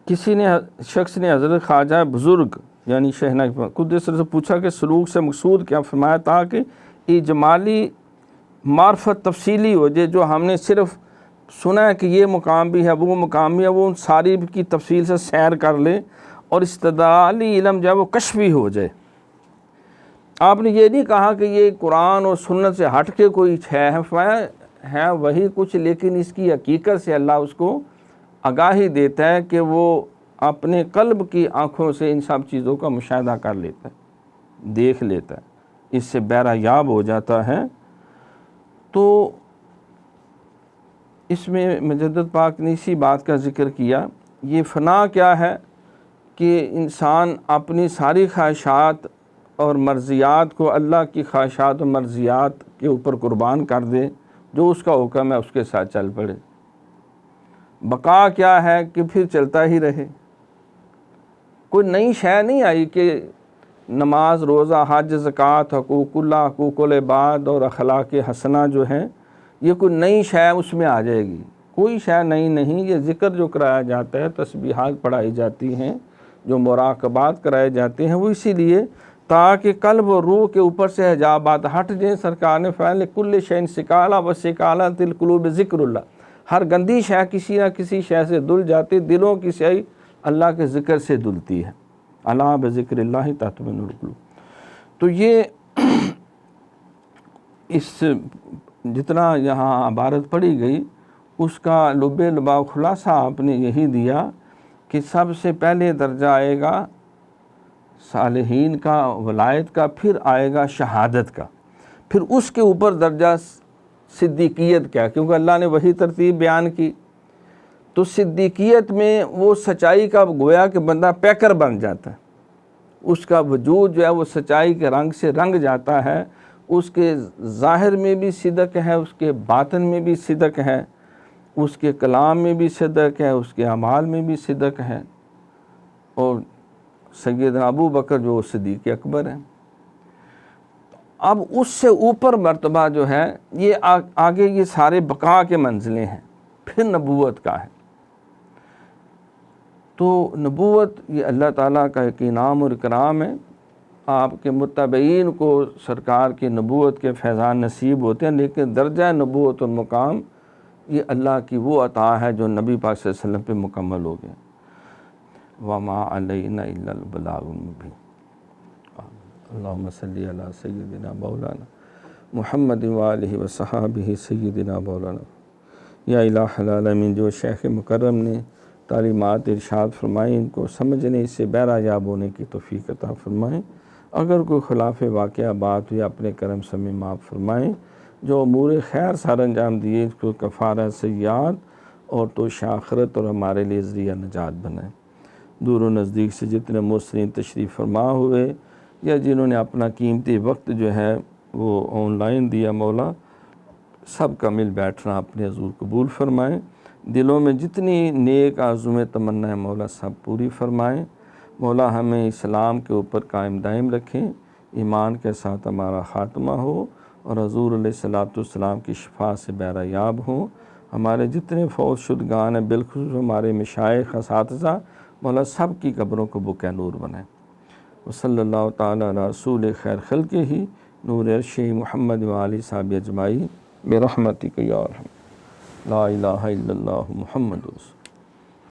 کسی شخص نے حضرت خواجہ بزرگ یعنی شیخ قدس سے پوچھا کہ سلوک سے مقصود کیا؟ فرمایا تاکہ اجمالی معرفت تفصیلی ہو جائے، جو ہم نے صرف سنا ہے کہ یہ مقام بھی ہے وہ مقام بھی ہے، وہ ان ساری کی تفصیل سے سیر کر لے، اور استدلالی علم جو ہے وہ کشفی ہو جائے۔ آپ نے یہ نہیں کہا کہ یہ قرآن اور سنت سے ہٹ کے کوئی ہے، فرمایا ہے وہی کچھ، لیکن اس کی حقیقت سے اللہ اس کو آگاہی دیتا ہے کہ وہ اپنے قلب کی آنکھوں سے ان سب چیزوں کا مشاہدہ کر لیتا ہے، دیکھ لیتا ہے، اس سے بہرہ یاب ہو جاتا ہے۔ تو اس میں مجدد پاک نے اسی بات کا ذکر کیا، یہ فنا کیا ہے کہ انسان اپنی ساری خواہشات اور مرضیات کو اللہ کی خواہشات اور مرضیات کے اوپر قربان کر دے، جو اس کا حکم ہے اس کے ساتھ چل پڑے۔ بقا کیا ہے کہ پھر چلتا ہی رہے، کوئی نئی شے نہیں آئی کہ نماز، روزہ، حج، زکوٰۃ، حقوق اللہ، حقوق العباد اور اخلاق حسنہ جو ہیں یہ کوئی نئی شے اس میں آ جائے گی، کوئی شے نئی نہیں۔ یہ ذکر جو کرایا جاتا ہے، تسبیحات پڑھائی جاتی ہیں، جو مراقبات کرائے جاتے ہیں، وہ اسی لیے تاکہ قلب و روح کے اوپر سے حجابات ہٹ جائیں۔ سرکار نے فرمایا کل شیء ثقالہ و ثقالۃ القلوب ذکر اللہ، ہر گندی شے کسی نہ کسی شے سے دل جاتی، دلوں کی شے اللہ کے ذکر سے دلتی ہے، الا بذکر اللہ تطمئن القلوب۔ تو یہ اس جتنا یہاں عبارت پڑھی گئی اس کا لب لباب خلاصہ آپ نے یہی دیا کہ سب سے پہلے درجہ آئے گا صالحین کا، ولایت کا، پھر آئے گا شہادت کا، پھر اس کے اوپر درجہ صدیقیت کا، کیونکہ اللہ نے وہی ترتیب بیان کی۔ تو صدیقیت میں وہ سچائی کا گویا کہ بندہ پیکر بن جاتا ہے، اس کا وجود جو ہے وہ سچائی کے رنگ سے رنگ جاتا ہے، اس کے ظاہر میں بھی صدق ہے، اس کے باطن میں بھی صدق ہے، اس کے کلام میں بھی صدق ہے، اس کے اعمال میں بھی صدق ہے۔ اور سیدنا ابو بکر جو صدیق اکبر ہیں، اب اس سے اوپر مرتبہ جو ہے یہ آگے یہ سارے بقا کے منزلیں ہیں، پھر نبوت کا ہے۔ تو نبوت یہ اللہ تعالیٰ کا ایک انعام اور اکرام ہے، آپ کے متبعین کو سرکار کی نبوت کے فیضان نصیب ہوتے ہیں، لیکن درجہ نبوت اور مقام یہ اللہ کی وہ عطا ہے جو نبی پاک صلی اللہ علیہ وسلم پہ مکمل ہو گئے۔ وما علینا الا البلاغ المبین۔ اللہم صلی علی سیدنا مولانا محمد وآلہ وصحابہ سیدنا مولانا۔ یا الہ العالمین، جو شیخ مکرم نے تعلیمات ارشاد فرمائیں ان کو سمجھنے سے بہرہ یاب ہونے کی توفیق عطا فرمائیں۔ اگر کوئی خلاف واقعہ بات ہوئی اپنے کرم سے ہمیں معاف فرمائیں۔ جو امور خیر سر انجام دیے اس کو کفارہ سیئات اور توشہ آخرت اور ہمارے لیے ذریعہ نجات بنائیں۔ دور و نزدیک سے جتنے محسنین تشریف فرما ہوئے یا جنہوں نے اپنا قیمتی وقت جو ہے وہ آن لائن دیا، مولا سب کا مل بیٹھنا اپنے حضور قبول فرمائیں۔ دلوں میں جتنی نیک آرزویں تمنا ہے مولا سب پوری فرمائیں۔ مولا ہمیں اسلام کے اوپر قائم دائم رکھیں، ایمان کے ساتھ ہمارا خاتمہ ہو اور حضور علیہ السلام کی شفاعت سے بہرہ یاب ہوں۔ ہمارے جتنے فوت شدگان ہیں بالخصوص ہمارے مشائخ اساتذہ، مولا سب کی قبروں کو بقع نور بنائیں۔ وصلی اللہ تعالیٰ علی رسول خیر خلقہ ہی نور عرش محمد وآلہ صحابہ اجمعین برحمتک یا ارحم۔ لا الہ الا اللہ محمد رسول۔